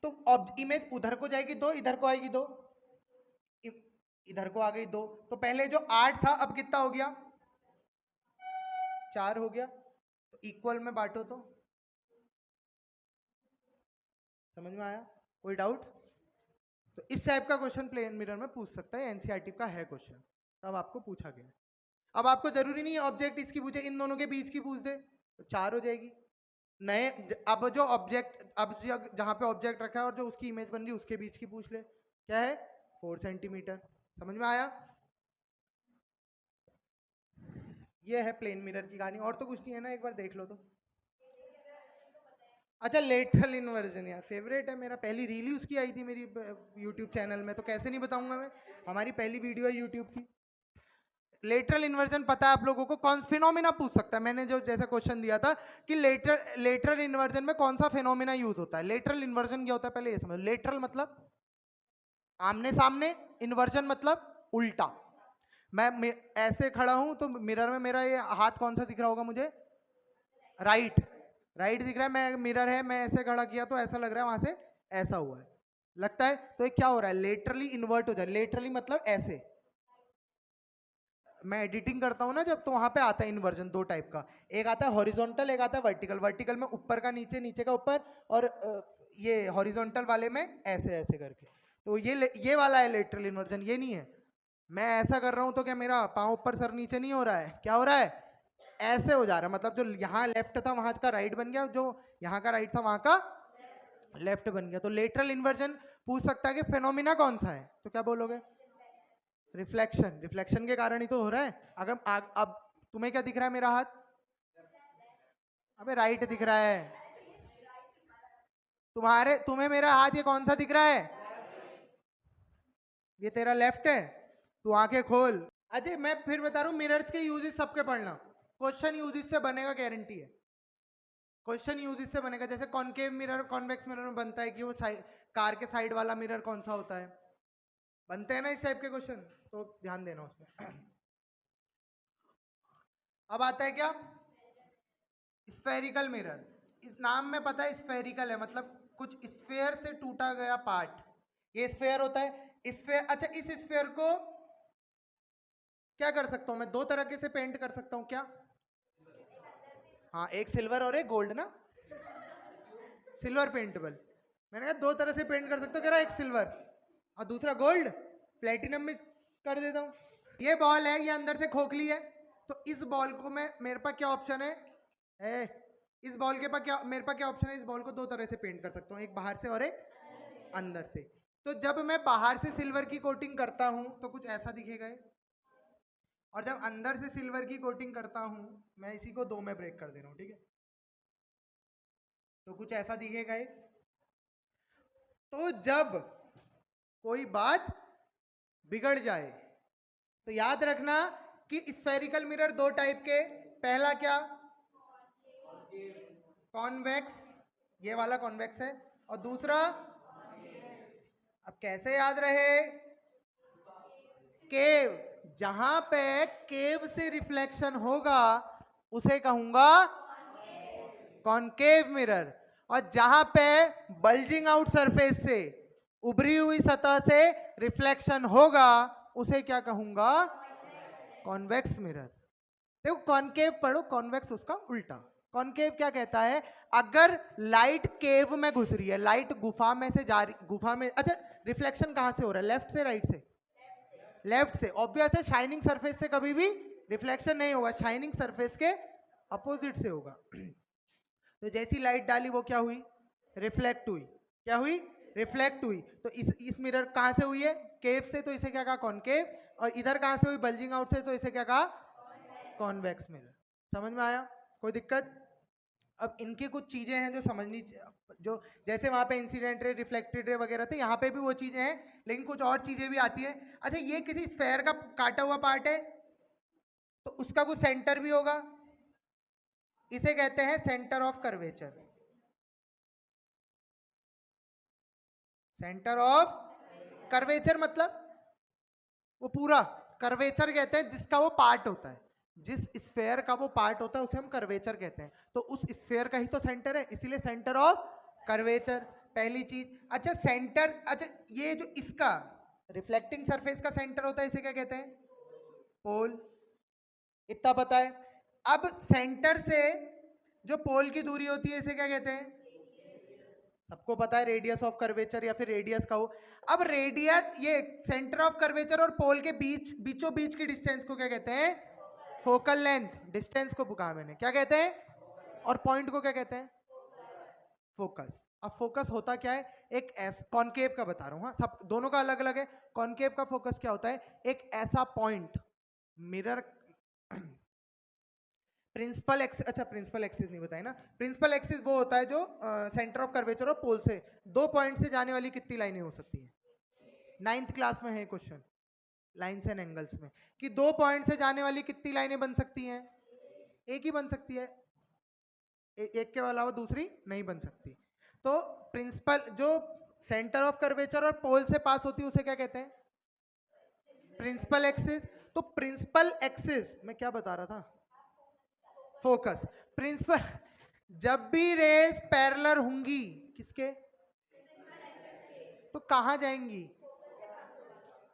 तो इमेज उधर को जाएगी 2, इधर को आएगी 2, इधर को आ गई 2, तो पहले जो 8 था अब कितना हो गया? 4 हो गया। तो इक्वल में बांटो तो, समझ में आया? कोई डाउट? तो इस टाइप का क्वेश्चन प्लेन मिरर में पूछ सकता है, एनसीईआरटी का है क्वेश्चन, तब आपको पूछा गया। अब आपको जरूरी नहीं है ऑब्जेक्ट इसकी पूछे, इन दोनों के बीच की पूछ दे तो 4 हो जाएगी। नए अब जो ऑब्जेक्ट, अब जहां पे ऑब्जेक्ट रखा है और जो उसकी इमेज बन रही है उसके बीच की पूछ ले, क्या है 4 सेंटीमीटर। समझ में आया? ये है प्लेन मिरर की कहानी, और तो कुछ नहीं है ना, एक बार देख लो तो। अच्छा लेटरल इन्वर्जन यार फेवरेट है मेरा, पहली रील ही उसकी आई थी मेरी यूट्यूब चैनल में, तो कैसे नहीं बताऊंगा मैं, हमारी पहली वीडियो है यूट्यूब की। लेटरल इन्वर्जन पता है आप लोगों को कौन फिनोमिना पूछ सकता है, मैंने जो जैसा क्वेश्चन दिया था कि लेटरल इन्वर्जन में कौन सा फिनोमिना यूज होता है। लेटरल इन्वर्जन क्या होता है पहले ये समझो। लेटरल मतलब आमने सामने, इन्वर्जन मतलब उल्टा। मैं ऐसे खड़ा हूं तो मिरर में मेरा ये हाथ कौन सा दिख रहा होगा मुझे, राइट, राइट दिख रहा है। मैं मिरर है, मैं ऐसे खड़ा किया तो ऐसा लग रहा है वहां से ऐसा हुआ है, लगता है, तो ये क्या हो रहा है, लेटरली इन्वर्ट हो जाए। लेटरली मतलब ऐसे, मैं एडिटिंग करता हूँ ना जब, तो वहां पे आता है इन्वर्जन दो टाइप का, एक आता है हॉरिजॉन्टल, एक आता है वर्टिकल। वर्टिकल में ऊपर का नीचे, नीचे का ऊपर, और ये हॉरिजॉन्टल वाले में ऐसे ऐसे करके, तो ये वाला है लेटरल इन्वर्जन, ये नहीं है। मैं ऐसा कर रहा हूँ तो क्या मेरा पाँव ऊपर सर नीचे नहीं हो रहा है, क्या हो रहा है, ऐसे हो जा रहा है, मतलब जो यहाँ लेफ्ट था वहां का राइट बन गया, जो यहाँ का राइट था वहां का लेफ्ट बन गया। तो लेटरल इन्वर्जन पूछ सकता है कि फेनोमिना कौन सा है, तो क्या बोलोगे, रिफ्लेक्शन। रिफ्लेक्शन के कारण ही तो हो रहा है। अगर अब तुम्हें क्या दिख रहा है, मेरा हाथ, अबे राइट दिख रहा है, तुम्हें मेरा हाथ ये कौन सा दिख रहा है, ये तेरा लेफ्ट है। तू आंखें खोल। अजय मैं फिर बता रहा हूँ, मिरर्स के यूजेस सबके पढ़ना, क्वेश्चन यूजेस से बनेगा, गारंटी है। क्वेश्चन यूजेस से बनेगा, जैसे कॉनकेव मिरर कॉन्वेक्स मिरर में बनता है कि वो कार के साइड वाला मिरर कौन सा होता है, बनते हैं ना इस टाइप के क्वेश्चन, तो ध्यान देना उसमें। अब आता है क्या, स्फेरिकल मिरर। इस नाम में पता है स्फेरिकल है, मतलब कुछ स्फेयर से टूटा गया पार्ट, ये स्फेयर होता है। स्फेयर, अच्छा इस स्फेयर को क्या कर सकता हूं मैं, दो तरह के से पेंट कर सकता हूं क्या, हाँ एक सिल्वर और एक गोल्ड ना, सिल्वर पेंटेबल। मैंने कहा दो तरह से पेंट कर सकते हो, कह रहा एक सिल्वर और दूसरा गोल्ड, प्लेटिनम में कर देता हूँ। ये बॉल है, ये अंदर से खोखली है, तो इस बॉल को मैं, मेरे पास क्या ऑप्शन है, इस बॉल के पास क्या, मेरे पास क्या ऑप्शन है, इस बॉल को दो तरह से पेंट कर सकता हूँ, एक बाहर से और एक अंदर से। तो जब मैं बाहर से सिल्वर की कोटिंग करता हूं तो कुछ ऐसा दिखेगा, और जब अंदर से सिल्वर की कोटिंग करता हूं, मैं इसी को दो में ब्रेक कर दे रहा हूं, ठीक है, तो कुछ ऐसा दिखेगा ये। तो जब कोई बात बिगड़ जाए तो याद रखना कि स्फेरिकल मिरर दो टाइप के, पहला क्या, कॉन्वेक्स, ये वाला कॉन्वेक्स है, और दूसरा, अब कैसे याद रहे, केव। जहां पे केव से रिफ्लेक्शन होगा उसे कहूंगा कॉनकेव मिरर, और जहां पे बल्जिंग आउट सरफेस से, उभरी हुई सतह से रिफ्लेक्शन होगा उसे क्या कहूंगा, कॉन्वेक्स मिरर। देखो कॉनकेव पढ़ो, कॉन्वेक्स उसका उल्टा। कॉनकेव क्या कहता है, अगर लाइट केव में घुस रही है, लाइट गुफा में से जा रही, गुफा में, अच्छा रिफ्लेक्शन कहां से हो रहा है, लेफ्ट से राइट से, लेफ्ट से। ऑब्वियस है शाइनिंग सरफेस से कभी भी रिफ्लेक्शन नहीं होगा, शाइनिंग सरफेस के अपोजिट से होगा। तो जैसी लाइट डाली वो क्या हुई, रिफ्लेक्ट हुई, क्या हुई, रिफ्लेक्ट हुई। तो इस मिरर कहां से हुई है, केव से, तो इसे क्या कहा, कॉनकेव। और इधर कहां से हुई, बल्जिंग आउट से, तो इसे क्या कहा, कॉन्वेक्स मिरर। समझ में आया, कोई दिक्कत। अब इनकी कुछ चीजें हैं जो समझनी, जो जैसे वहां पे इंसिडेंट रे, रिफ्लेक्टेड रे वगैरह थे, यहाँ पे भी वो चीजें हैं, लेकिन कुछ और चीजें भी आती है। अच्छा ये किसी स्फेयर का काटा हुआ पार्ट है, तो उसका कुछ सेंटर भी होगा, इसे कहते हैं centre of curvature. Centre of curvature मतलब वो पूरा, कर्वेचर कहते हैं जिसका वो पार्ट होता है, जिस स्फेयर का वो पार्ट होता है उसे हम कर्वेचर कहते हैं। तो उस स्फेयर का ही तो सेंटर है, इसीलिए सेंटर ऑफ कर्वेचर, पहली चीज। अच्छा सेंटर, अच्छा ये जो इसका रिफ्लेक्टिंग सरफेस का सेंटर होता है इसे क्या कहते हैं, पोल, इतना पता है। अब सेंटर से जो पोल की दूरी होती है इसे क्या कहते हैं, सबको पता है, रेडियस ऑफ कर्वेचर या फिर रेडियस का हो। अब रेडियस, ये सेंटर ऑफ कर्वेचर और पोल के बीच, बीचों बीच की डिस्टेंस को क्या कहते हैं, फोकल लेंथ, डिस्टेंस को कहा मैंने, क्या कहते हैं, और पॉइंट को क्या कहते हैं, फोकस। अब फोकस होता क्या है, एक कॉनकेव का बता रहा हूँ, हाँ सब दोनों का अलग अलग है। कॉनकेव का फोकस क्या होता है, एक ऐसा पॉइंट मिरर प्रिंसिपल एक्सिस, अच्छा प्रिंसिपल एक्सिस नहीं बताया ना, प्रिंसिपल एक्सिस वो होता है जो सेंटर ऑफ कर्वेचर और पोल से दो पॉइंट से जाने वाली कितनी लाइनें हो सकती हैं, 9th क्लास में है क्वेश्चन लाइन्स एंड एंगल्स में, कि दो पॉइंट से जाने वाली कितनी लाइनें बन सकती हैं, एक ही बन सकती है, एक के अलावा दूसरी नहीं बन सकती। तो प्रिंसिपल जो सेंटर ऑफ कर्वेचर और पोल से पास होती है उसे क्या कहते हैं, प्रिंसिपल एक्सिस। तो प्रिंसिपल एक्सिस में क्या बता रहा था, फोकस। प्रिंसिपल, जब भी रेस पैरेलल होंगी किसके, तो कहां जाएंगी,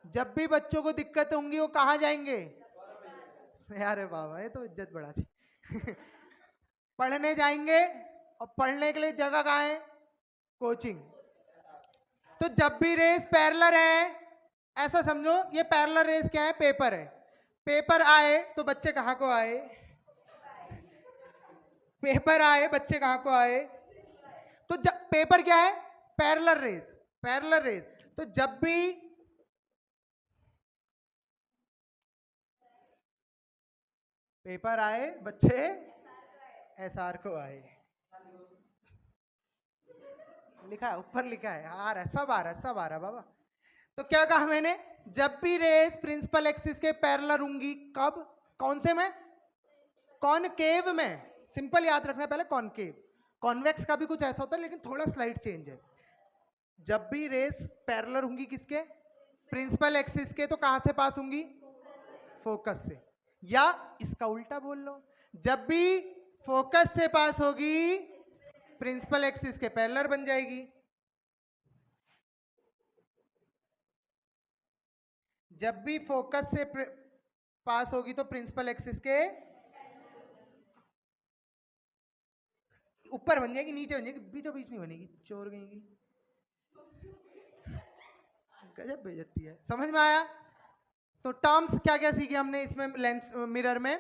जब भी बच्चों को दिक्कत होंगी वो कहां जाएंगे, यार बाबा ये तो इज्जत बढ़ा दी पढ़ने जाएंगे, और पढ़ने के लिए जगह कहाँ है, कोचिंग। तो जब भी रेस पैरेलल है, ऐसा समझो ये पैरेलल रेस क्या है, पेपर है, पेपर आए तो बच्चे कहाँ को आए, पेपर आए बच्चे कहाँ को आए, तो जब पेपर क्या है, पैरेलल रेस, पैरेलल रेस। तो जब भी पेपर आए बच्चे एसआर को आए, लिखा है ऊपर, लिखा है यार, सब आ रहा है, सब आ रहा है बाबा। तो क्या कहा मैंने, जब भी रेस प्रिंसिपल एक्सिस के पैरेलल होंगी, कब, कौन से में, कॉनकेव में, सिंपल याद रखना पहले कॉनकेव, कॉन्वेक्स का भी कुछ ऐसा होता है लेकिन थोड़ा स्लाइड चेंज है। जब भी रेस पैरेलल होंगी किसके, प्रिंसिपल एक्सिस के, तो कहां से पास होंगी, फोकस से, या इसका उल्टा बोल लो, जब भी फोकस से पास होगी प्रिंसिपल एक्सिस के पैरेलल बन जाएगी, जब भी फोकस से पास होगी तो प्रिंसिपल एक्सिस के ऊपर बन जाएगी, नीचे बन जाएगी, बीचों बीच नहीं बनेगी, चोर गएगी, गजब बेइज्जती है, समझ में आया। तो टर्म्स क्या क्या सीखे हमने इसमें, लेंस मिरर में,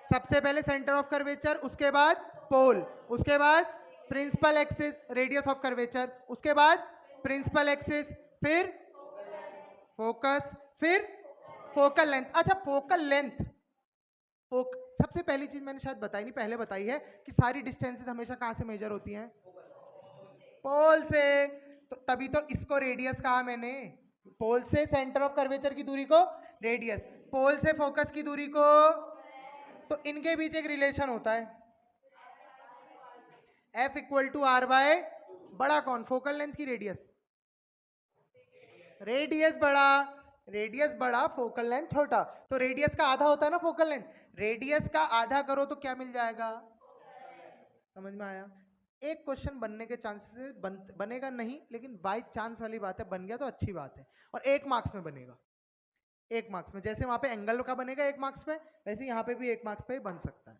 सबसे पहले सेंटर ऑफ कर्वेचर, उसके बाद पोल, उसके बाद principal axis radius of curvature, उसके बाद प्रिंसिपल एक्सिस, फिर फोकस, फिर फोकल लेंथ। अच्छा फोकल लेंथ, सबसे पहली चीज मैंने शायद बताई नहीं, पहले बताई है कि सारी डिस्टेंसेस हमेशा कहां से मेजर होती हैं, पोल से। तो तभी तो इसको रेडियस कहा मैंने, पोल से सेंटर ऑफ कर्वेचर की दूरी को रेडियस, पोल से फोकस की दूरी को, तो इनके बीच एक रिलेशन होता है, F equal to R by, बड़ा कौन, फोकल लेंथ की रेडियस, रेडियस बड़ा, रेडियस बड़ा फोकल लेंथ छोटा, तो रेडियस का आधा होता है ना फोकल लेंथ, रेडियस का आधा करो तो क्या मिल जाएगा, समझ में आया। एक क्वेश्चन बनने के चांसेस बनेगा नहीं, लेकिन बाय चांस वाली बात है, बन गया तो अच्छी बात है, और 1 मार्क्स में बनेगा, 1 मार्क्स में, जैसे वहां पे एंगल का बनेगा 1 मार्क्स पे, वैसे यहाँ पे भी 1 मार्क्स पे बन सकता है,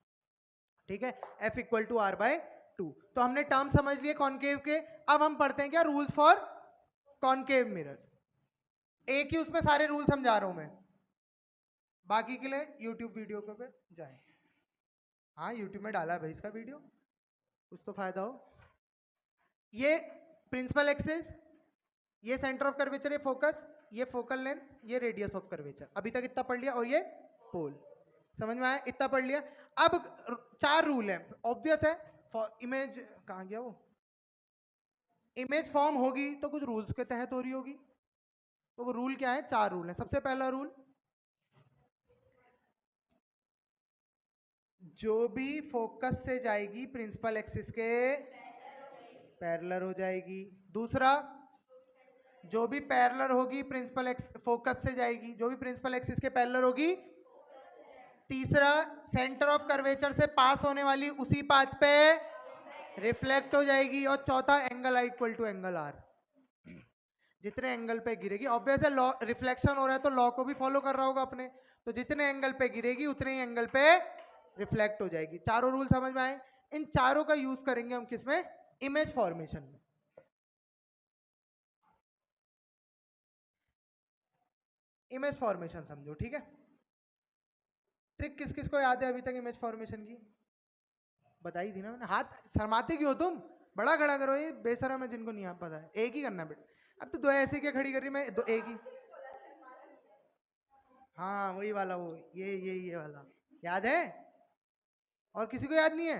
ठीक है। F equal to R by 2, तो हमने टर्म समझ लिए कॉनकेव के। अब हम पढ़ते हैं क्या, रूल्स फॉर कॉनकेव मिरर, एक ही उसमें सारे रूल समझा रहा हूं मैं, बाकी के लिए यूट्यूब वीडियो के पे जाए, हाँ यूट्यूब में डाला है भाई इसका वीडियो, कुछ तो फायदा हो। ये प्रिंसिपल एक्सिस, ये सेंटर ऑफ कर्वेचर, ये फोकस, ये फोकल लेंथ, ये रेडियस ऑफ कर्वेचर, अभी तक इतना पढ़ लिया, और ये पोल, समझ में आया, इतना पढ़ लिया। अब 4 रूल है, ऑब्वियस है, इमेज कहाँ गया वो, इमेज फॉर्म होगी तो कुछ रूल्स के तहत हो रही होगी, तो वो रूल क्या है, 4 रूल है। सबसे पहला रूल, जो भी फोकस से जाएगी प्रिंसिपल एक्सिस के पैरेलल हो जाएगी। दूसरा, जो भी पैरेलल होगी प्रिंसिपल फोकस से जाएगी, जो भी प्रिंसिपल एक्सिस के पैरेलल होगी। तीसरा, सेंटर ऑफ कर्वेचर से पास होने वाली उसी पाथ पे रिफ्लेक्ट हो जाएगी। और चौथा, angle I equal to angle R, जितने एंगल पे गिरेगी, ऑब्वियस है लॉ, रिफ्लेक्शन हो रहा है तो लॉ को भी फॉलो कर रहा होगा अपने, तो जितने एंगल पे गिरेगी उतने ही एंगल पे रिफ्लेक्ट हो जाएगी। चारों रूल समझ में आए। इन चारों का यूज करेंगे हम किसमें, इमेज फॉर्मेशन में। इमेज फॉर्मेशन समझो, ठीक है। ट्रिक किस किस को याद है अभी तक इमेज फॉर्मेशन की? बताई थी ना मैंने। हाथ शर्माते क्यों तुम? बड़ा खड़ा करो, ये बेशरम है जिनको नहीं पता है। एक ही करना है बेटा। अब तो दो ऐसे क्या खड़ी कर रही, मैं दो एक ही। हाँ वही वाला, वो ये वाला याद है? और किसी को याद नहीं है?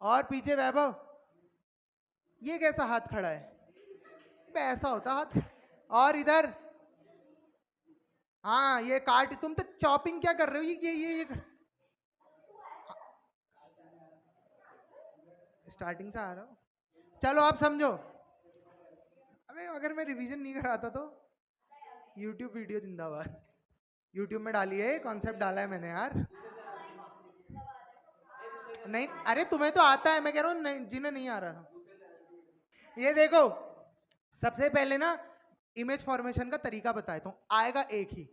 और पीछे वैभव, ये कैसा हाथ खड़ा है? ऐसा होता हाथ। और इधर, हाँ ये काट, तुम तो चॉपिंग क्या कर रहे हो? ये स्टार्टिंग से आ रहा हो। चलो आप समझो। अबे अगर मैं रिवीजन नहीं कराता तो YouTube वीडियो जिंदाबाद। YouTube में डाली है, कॉन्सेप्ट डाला है मैंने यार। नहीं अरे तुम्हें तो आता है, मैं कह रहा हूँ जिन्हें नहीं आ रहा। ये देखो, सबसे पहले ना इमेज फॉर्मेशन का तरीका बताता हूँ। आएगा एक ही,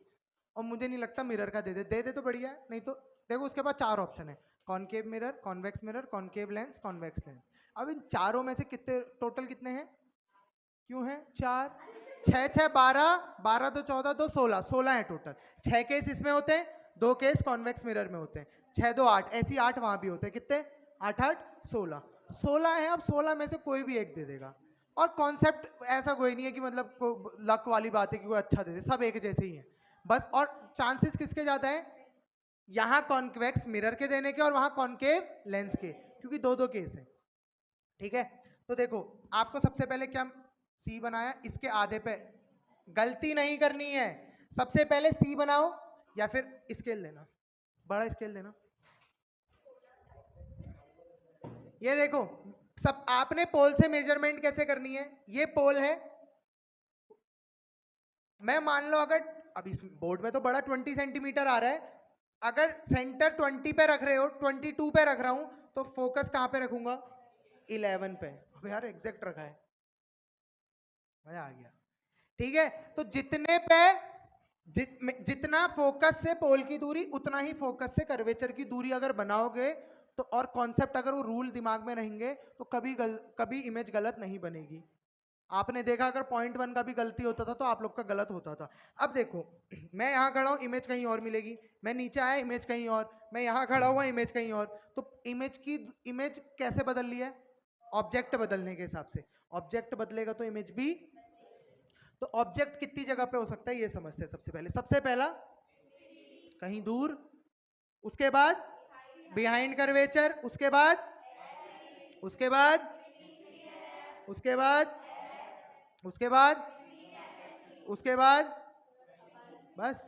और मुझे नहीं लगता मिरर का दे दे तो बढ़िया है, नहीं तो देखो उसके पास चार ऑप्शन है। Concave mirror, convex mirror, concave lens, convex lens. अब इन चारों में से कितने टोटल कितने हैं? क्यों है? चार। 6 6 12, 12 2 14 2 16, 16 है टोटल। 6 केस इसमें होते हैं, 2 केस कॉन्वेक्स मिरर में होते हैं। 6 2 8, ऐसी 8 वहां भी होते हैं। कितने? 8 8 16, 16 है। अब 16 में से कोई भी एक दे देगा। और कॉन्सेप्ट ऐसा कोई नहीं है कि मतलब लक वाली बात है कि कोई अच्छा दे दे, सब एक जैसे ही है बस। और चांसेस किसके ज्यादा है? यहाँ कॉन्वेक्स मिरर के देने के और वहां कॉनकेव लेंस के, क्योंकि दो दो केस है। ठीक है, तो देखो आपको सबसे पहले क्या सी बनाया, इसके आधे पे गलती नहीं करनी है। सबसे पहले सी बनाओ, या फिर स्केल लेना, बड़ा स्केल लेना। ये देखो, सब आपने पोल से मेजरमेंट कैसे करनी है? ये पोल है, मैं मान लो अगर अब इस बोर्ड में तो बड़ा 20 सेंटीमीटर आ रहा है, अगर सेंटर 20 पे रख रहे हो, 22 पे रख रहा हूं, तो फोकस कहां पे रखूंगा? 11 पे। अब यार एग्जैक्ट रखा है, मजा आ गया। ठीक है, तो जितने पे जितना फोकस से पोल की दूरी, उतना ही फोकस से कर्वेचर की दूरी अगर बनाओगे तो, और कॉन्सेप्ट अगर वो रूल दिमाग में रहेंगे, तो कभी इमेज गलत नहीं बनेगी। आपने देखा अगर पॉइंट 1 का भी गलती होता था तो आप लोग का गलत होता था। अब देखो, मैं यहाँ खड़ा हूँ, इमेज कहीं और मिलेगी। मैं नीचे आया, इमेज कहीं और। मैं यहाँ खड़ा हुआ, इमेज कहीं और। तो इमेज कैसे बदल ली है? ऑब्जेक्ट बदलने के हिसाब से। ऑब्जेक्ट बदलेगा तो इमेज भी। तो ऑब्जेक्ट कितनी जगह पे हो सकता है ये समझते हैं। सबसे पहला कहीं दूर, उसके बाद बिहाइंड कर्वेचर, उसके बाद उसके बाद उसके बाद उसके बाद उसके बाद बस।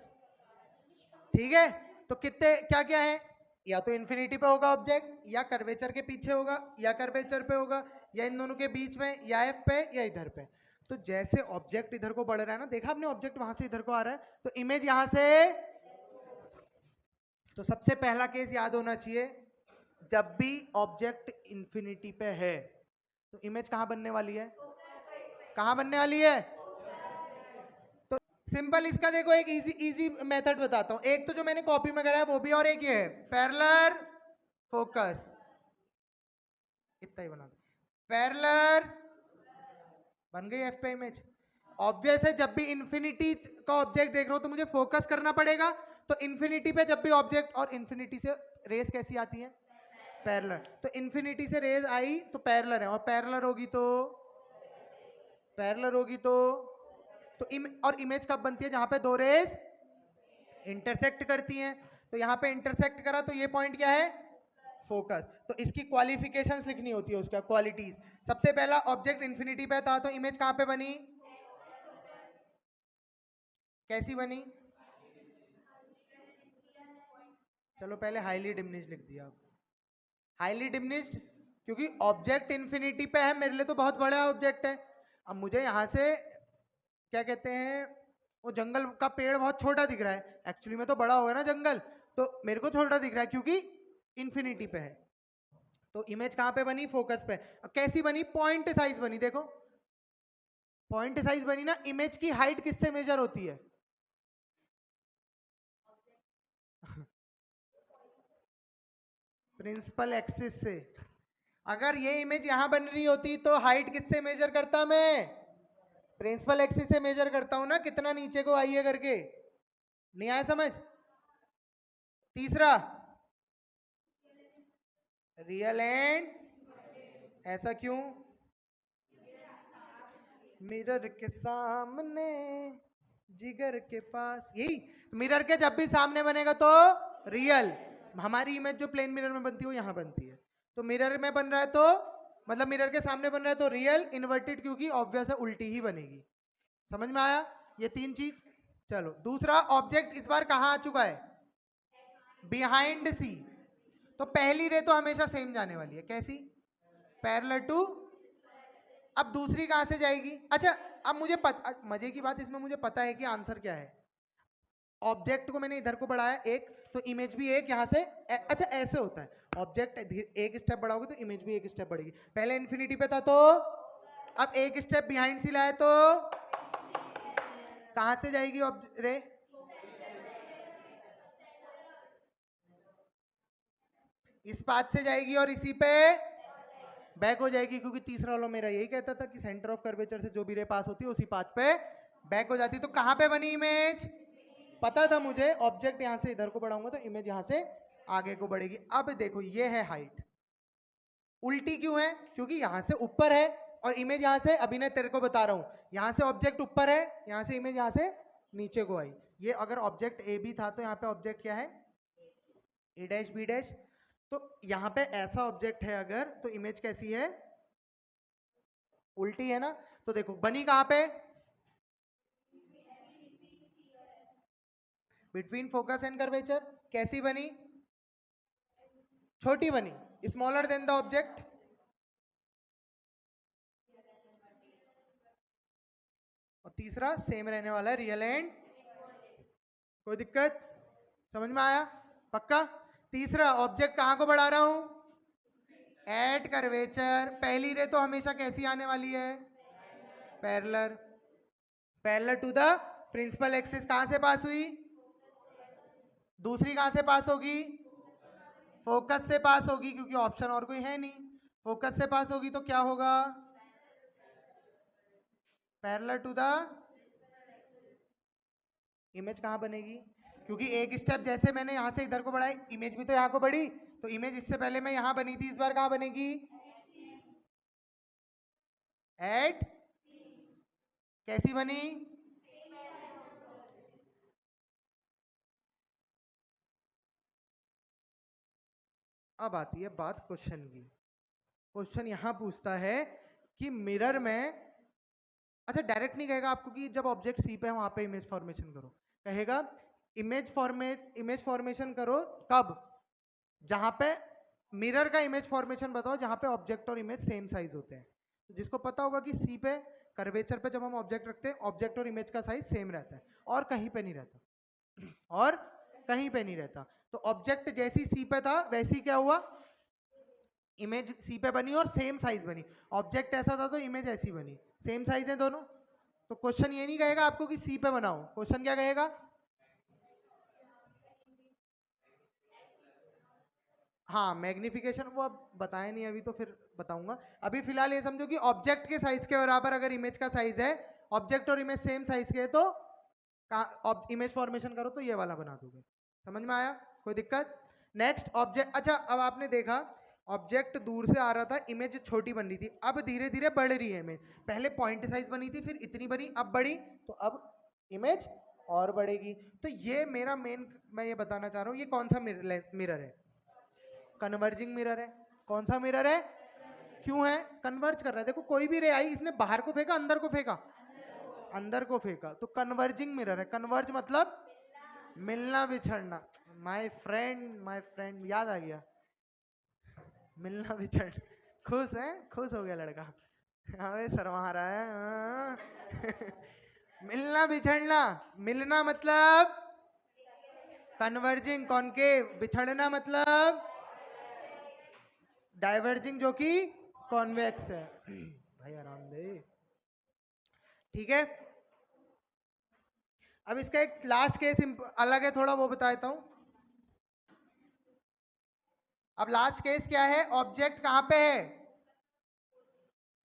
ठीक है, तो कितने क्या क्या है? या तो इन्फिनिटी पे होगा ऑब्जेक्ट, या कर्वेचर के पीछे होगा, या कर्वेचर पे होगा, या इन दोनों के बीच में, या एफ पे, या इधर पे। तो जैसे ऑब्जेक्ट इधर को बढ़ रहा है ना, देखा आपने ऑब्जेक्ट वहां से इधर को आ रहा है, तो इमेज यहां से। तो सबसे पहला केस याद होना चाहिए, जब भी ऑब्जेक्ट इंफिनिटी पे है तो इमेज कहां बनने वाली है? कहां बनने वाली है? तो सिंपल इसका देखो, एक इजी इजी मेथड बताता हूं। एक तो जो मैंने कॉपी में कराया वो भी, और एक ये है पैरेलल फोकस। इतना ही बना दो, पैरेलल बन गई एफ पे इमेज। ऑब्वियस है, जब भी इंफिनिटी का ऑब्जेक्ट देख रहा हूं तो मुझे फोकस करना पड़ेगा। तो इंफिनिटी पे जब भी ऑब्जेक्ट, और इंफिनिटी से रेस कैसी आती है? पैरेलल। तो इंफिनिटी से रेज आई तो पैरेलल है, और पैरेलल होगी तो पैरेलल होगी तो और इमेज कब बनती है? जहां पे दो रेज इंटरसेक्ट करती हैं। तो यहां पे इंटरसेक्ट करा तो ये पॉइंट क्या है? फोकस। तो इसकी क्वालिफिकेशंस लिखनी होती है, उसका क्वालिटीज। सबसे पहला ऑब्जेक्ट इंफिनिटी पे था तो इमेज कहां पे बनी? कैसी बनी? चलो पहले हाईली डिमिनिश्ड लिख दिया। हाईली डिमिनिश्ड क्योंकि ऑब्जेक्ट इंफिनिटी पे है, मेरे लिए तो बहुत बड़ा ऑब्जेक्ट है। अब मुझे यहां से क्या कहते हैं, वो जंगल का पेड़ बहुत छोटा दिख रहा है, एक्चुअली में तो बड़ा होगा ना जंगल, तो मेरे को छोटा दिख रहा है क्योंकि इंफिनिटी पे है। तो इमेज कहां पे बनी? फोकस पे। कैसी बनी? पॉइंट साइज बनी। देखो पॉइंट साइज बनी ना। इमेज की हाइट किससे मेजर होती है? प्रिंसिपल एक्सिस से। अगर ये इमेज यहां बन रही होती तो हाइट किससे मेजर करता मैं? प्रिंसिपल एक्सिस से मेजर करता हूं ना कितना नीचे को आई है करके, नहीं आया समझ। तीसरा रियल एंड, ऐसा क्यों? मिरर के सामने जिगर के पास, यही मिरर के जब भी सामने बनेगा तो रियल। हमारी इमेज जो प्लेन मिरर में बनती है वो यहां बनती है, तो मिरर में बन रहा है तो मतलब मिरर के सामने बन रहा है तो रियल, इन्वर्टेड क्योंकि ऑब्वियस है उल्टी ही बनेगी। समझ में आया ये तीन चीज। चलो दूसरा, ऑब्जेक्ट इस बार कहां आ चुका है? बिहाइंड सी। तो पहली रे तो हमेशा सेम जाने वाली है, कैसी? Parallel to. अब दूसरी कहां से जाएगी? अच्छा अब मुझे मजे की बात इसमें मुझे पता है कि आंसर क्या है। ऑब्जेक्ट को मैंने इधर को बढ़ाया एक, तो इमेज भी एक यहां से अच्छा ऐसे होता है, ऑब्जेक्ट एक स्टेप बढ़ाओगे तो इमेज भी एक स्टेप बढ़ेगी। पहले इन्फिनिटी पे था तो अब एक स्टेप बिहाइंड सी लाए तो कहां से जाएगी रे? इस पाथ से जाएगी और इसी पे बैक हो जाएगी, क्योंकि तीसरा वाला मेरा यही कहता था कि सेंटर ऑफ कर्वेचर से जो भी रे पास होती है उसी पाथ पे बैक हो जाती है। तो कहां पे बनी इमेज? पता था मुझे, ऑब्जेक्ट यहां से इधर को बढ़ाऊंगा तो इमेज यहां से आगे को बढ़ेगी। अब देखो ये है हाइट, उल्टी क्यों है? क्योंकि यहां से ऊपर है और इमेज यहां से, अभी मैं तेरे को बता रहा हूं, यहां से ऑब्जेक्ट ऊपर है, यहां से इमेज यहां से नीचे को आई। ये अगर ऑब्जेक्ट ए बी था तो यहाँ पे ऑब्जेक्ट क्या है? ए डैश बी डैश। तो यहाँ पे ऐसा ऑब्जेक्ट है अगर, तो इमेज कैसी है? उल्टी है ना। तो देखो बनी कहां पे? Between focus and curvature. कैसी बनी? छोटी बनी, स्मॉलर देन द ऑब्जेक्ट। और तीसरा सेम रहने वाला है, रियल एंड। कोई दिक्कत? समझ में आया? पक्का? तीसरा, ऑब्जेक्ट कहां को बढ़ा रहा हूं? At curvature. पहली रे तो हमेशा कैसी आने वाली है? Parallel. Parallel to the principal axis. कहां से पास हुई? दूसरी कहां से पास होगी? फोकस से पास होगी, क्योंकि ऑप्शन और कोई है नहीं। फोकस से पास होगी तो क्या होगा? Parallel to the image. कहां बनेगी? क्योंकि एक स्टेप जैसे मैंने यहां से इधर को बढ़ाई, इमेज भी तो यहां को बढ़ी, तो इमेज इससे पहले मैं यहां बनी थी, इस बार कहां बनेगी? एट। कैसी बनी? अब आती है बात क्वेश्चन की। क्वेश्चन यहां पूछता है कि मिरर में, अच्छा डायरेक्ट नहीं कहेगा आपको कि जब ऑब्जेक्ट सी पे है वहां पे इमेज फॉर्मेशन करो, कहेगा इमेज फॉर्मेशन करो कब? जहां पे मिरर का इमेज फॉर्मेशन बताओ जहां पे ऑब्जेक्ट और इमेज सेम साइज होते हैं। तो जिसको पता होगा कि सी पे कर्वेचर पे जब हम ऑब्जेक्ट रखते हैं ऑब्जेक्ट और इमेज का साइज सेम रहता है और कहीं पे नहीं रहता, और कहीं पे नहीं रहता। तो ऑब्जेक्ट जैसी सी पे था वैसी क्या हुआ? इमेज सी पे बनी और सेम साइज बनी। ऑब्जेक्ट ऐसा था तो इमेज ऐसी बनी, सेम साइज है दोनों। तो क्वेश्चन ये नहीं कहेगा आपको कि सी पे बनाओ, क्वेश्चन क्या कहेगा? हाँ मैग्निफिकेशन, वो अब बताया नहीं अभी तो फिर बताऊंगा। अभी फिलहाल ये समझो कि ऑब्जेक्ट के साइज के बराबर अगर इमेज का साइज है, ऑब्जेक्ट और इमेज सेम साइज के है, तो इमेज फॉर्मेशन करो तो ये वाला बना दोगे। समझ में आया? कोई दिक्कत? नेक्स्ट ऑब्जेक्ट, अच्छा अब आपने देखा ऑब्जेक्ट दूर से आ रहा था, इमेज छोटी बन रही थी, अब धीरे धीरे बढ़ रही है इमेज। पहले पॉइंट साइज बनी थी, फिर इतनी बनी, अब बढ़ी, तो अब इमेज और बढ़ेगी। तो ये मेरा मेन, मैं ये बताना चाह रहा हूँ, ये कौन सा मिरर है? कन्वर्जिंग मिरर है। कौन सा मिरर है? क्यों है? कन्वर्ज कर रहा है। देखो कोई भी रे आई, इसने बाहर को फेंका अंदर को फेंका? अंदर को फेंका, तो कन्वर्जिंग मिरर है। कन्वर्ज मतलब मिलना बिछड़ना। माय फ्रेंड याद आ गया, मिलना बिछड़ना। खुश है? खुश हो गया लड़का, अरे शर्मा रहा है हाँ। मिलना बिछड़ना, मिलना मतलब कन्वर्जिंग कॉनकेव, बिछड़ना मतलब डाइवर्जिंग जो कि कॉन्वेक्स है। भाई आराम दे, ठीक है। अब इसका एक लास्ट केस अलग है थोड़ा, वो बता देता हूं। अब लास्ट केस क्या है? ऑब्जेक्ट कहां पे है?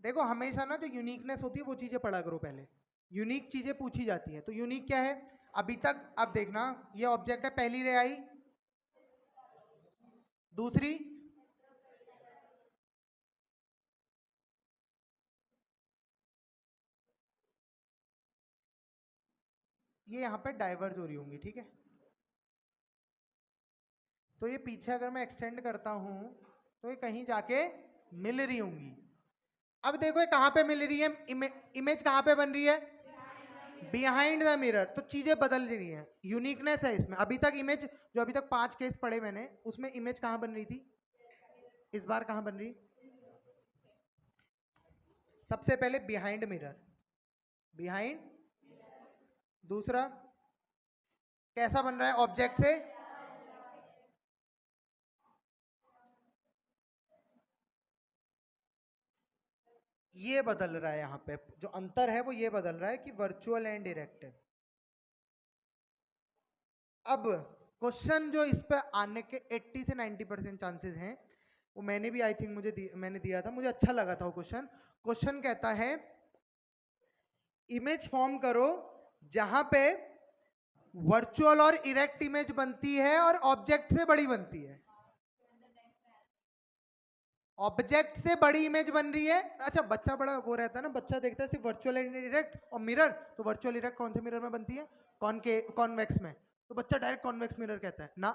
देखो हमेशा ना जो यूनिकनेस होती है वो चीजें पढ़ा करो पहले। यूनिक चीजें पूछी जाती हैं। तो यूनिक क्या है? अभी तक अब देखना, ये ऑब्जेक्ट है, पहली रे आई, दूसरी, ये यहां पे डाइवर्ज हो रही होंगी, ठीक है। तो ये पीछे अगर मैं एक्सटेंड करता हूं तो ये कहीं जाके मिल रही होंगी। अब देखो ये कहां पे मिल रही है, इमेज कहां पे बन रही है? Behind the mirror. तो चीजें बदल रही हैं, यूनिकनेस है इसमें। अभी तक इमेज, जो अभी तक 5 केस पढ़े मैंने, उसमें इमेज कहां बन रही थी? इस बार कहां बन रही? सबसे पहले बिहाइंड मिरर, बिहाइंड। दूसरा कैसा बन रहा है? ऑब्जेक्ट से। ये बदल रहा है, यहाँ पे जो अंतर है वो ये बदल रहा है कि वर्चुअल एंड डायरेक्ट है। अब क्वेश्चन जो इस पे आने के 80 से 90% चांसेस हैं, वो मैंने भी आई थिंक मैंने दिया था, मुझे अच्छा लगा था वो क्वेश्चन। क्वेश्चन कहता है इमेज फॉर्म करो जहां पे वर्चुअल और इरेक्ट इमेज बनती है और ऑब्जेक्ट से बड़ी बनती है। ऑब्जेक्ट से बड़ी इमेज बन रही है। अच्छा, बच्चा बड़ा वो रहता है ना, बच्चा देखता है सिर्फ वर्चुअल एंड इरेक्ट और मिरर, तो वर्चुअल इरेक्ट कौन से मिरर में बनती है? कॉन्वेक्स में। तो बच्चा डायरेक्ट कॉन्वेक्स मिरर कहता है ना।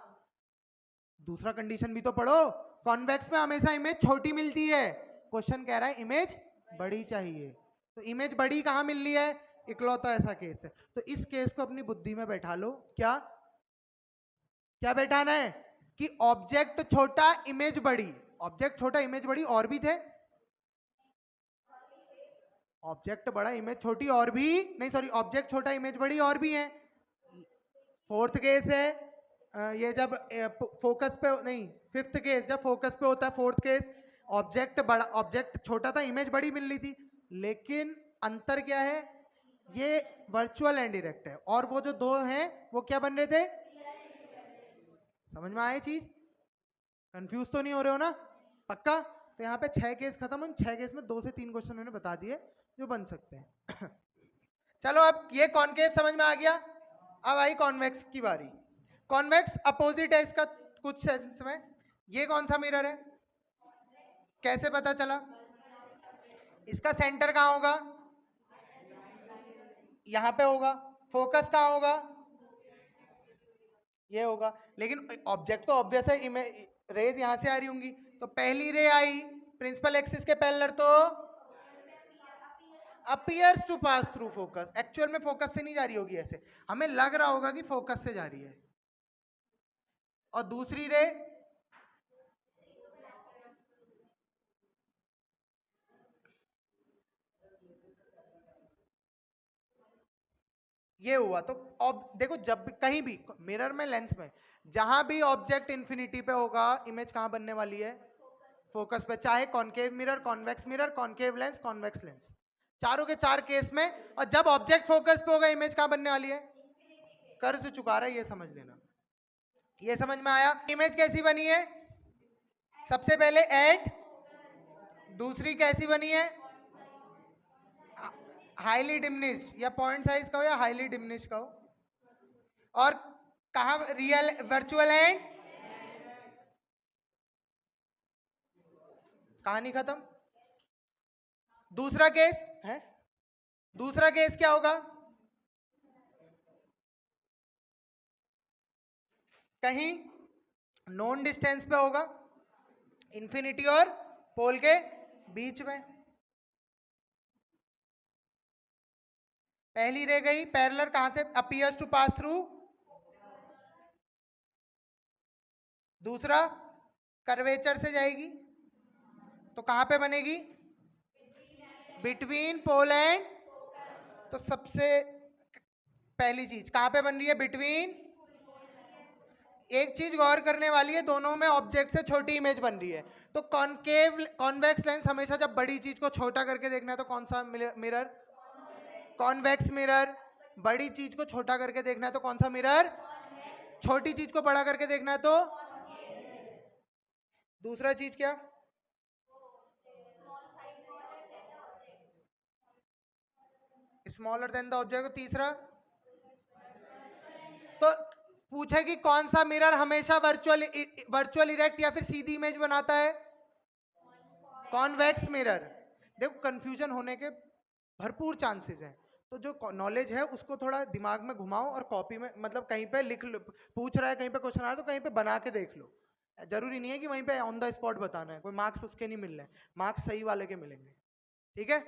दूसरा कंडीशन भी तो पढ़ो, कॉन्वेक्स में हमेशा इमेज छोटी मिलती है। क्वेश्चन कह रहा है इमेज बड़ी चाहिए। तो इमेज बड़ी कहां मिल रही है? इकलौता ऐसा केस है। तो इस केस को अपनी बुद्धि में बैठा लो। क्या क्या बैठाना है? कि ऑब्जेक्ट छोटा इमेज बड़ी, ऑब्जेक्ट छोटा इमेज बड़ी, और भी थे। ऑब्जेक्ट बड़ा इमेज छोटी और भी, नहीं सॉरी, ऑब्जेक्ट छोटा इमेज बड़ी और भी है। फोर्थ केस है ये जब फोकस पे नहीं, फिफ्थ केस जब फोकस पे होता है। फोर्थ केस ऑब्जेक्ट बड़ा, ऑब्जेक्ट छोटा था, इमेज बड़ी मिल रही थी। लेकिन अंतर क्या है? ये वर्चुअल एंड डायरेक्ट है, और वो जो दो हैं वो क्या बन रहे थे? समझ में आए चीज? कंफ्यूज तो नहीं हो रहे हो ना? पक्का? तो यहाँ पे 6 केस खत्म। उन 6 केस में 2 से 3 क्वेश्चन मैंने बता दिए जो बन सकते हैं। चलो, अब ये कॉनकेव समझ में आ गया। अब आई कॉन्वेक्स की बारी। कॉन्वेक्स अपोजिट है इसका कुछ सेंस में। ये कौन सा मिरर है? कैसे पता चला? इसका सेंटर कहाँ होगा? यहाँ पे होगा। फोकस कहाँ होगा? ये होगा। लेकिन ऑब्जेक्ट तो ऑब्वियस है, रेज यहाँ से आ रही होंगी। तो पहली रे आई प्रिंसिपल एक्सिस के पैरेलल, तो appears to pass through focus. Actual में फोकस से नहीं जा रही होगी, ऐसे हमें लग रहा होगा कि फोकस से जा रही है। और दूसरी रे ये हुआ। तो देखो, जब भी कहीं भी मिरर में, लेंस में, जहां भी ऑब्जेक्ट इंफिनिटी पे होगा, इमेज कहां बनने वाली है? फोकस पे। चाहे concave mirror, convex mirror, concave lens, convex lens, चारों के चार केस में। और जब ऑब्जेक्ट फोकस पे होगा, इमेज कहां बनने वाली है? कर्व चुका रहा है, ये समझ लेना। ये समझ में आया? इमेज कैसी बनी है? सबसे पहले एट, दूसरी कैसी बनी है? हाईली डिमिनिश्ड, या पॉइंट साइज कहो या हाईली डिमिनिश्ड कहो। और कहा रियल वर्चुअल एंड, कहानी खत्म। दूसरा केस है, दूसरा केस क्या होगा? कहीं नॉन डिस्टेंस पे होगा, इंफिनिटी और पोल के बीच में। पहली रह गई पैरेलल, कहां से? Appears to pass through. दूसरा कर्वेचर से जाएगी, तो कहां पे बनेगी? Between pole and. तो सबसे पहली चीज कहां पे बन रही है? बिटवीन। एक चीज गौर करने वाली है, दोनों में ऑब्जेक्ट से छोटी इमेज बन रही है। तो कॉनकेव कॉन्वेक्स लेंस हमेशा जब बड़ी चीज को छोटा करके देखना है तो कौन सा मिरर? Convex mirror. बड़ी चीज को छोटा करके देखना है तो कौन सा मिरर? छोटी चीज को बड़ा करके देखना है तो? दूसरा चीज क्या? स्मॉलर देन द ऑब्जेक्ट, तीसरा तो पूछे कि कौन सा मिरर हमेशा वर्चुअल इरेक्ट या फिर सीधी इमेज बनाता है? Convex mirror. देखो कंफ्यूजन होने के भरपूर चांसेस हैं, तो जो नॉलेज है उसको थोड़ा दिमाग में घुमाओ और कॉपी में मतलब कहीं पे लिख लो, पूछ रहा है कहीं पे क्वेश्चन आ रहा है तो कहीं पे बना के देख लो। जरूरी नहीं है कि वहीं पे ऑन द स्पॉट बताना है, कोई मार्क्स उसके नहीं मिल रहे हैं, मार्क्स सही वाले के मिलेंगे। ठीक है।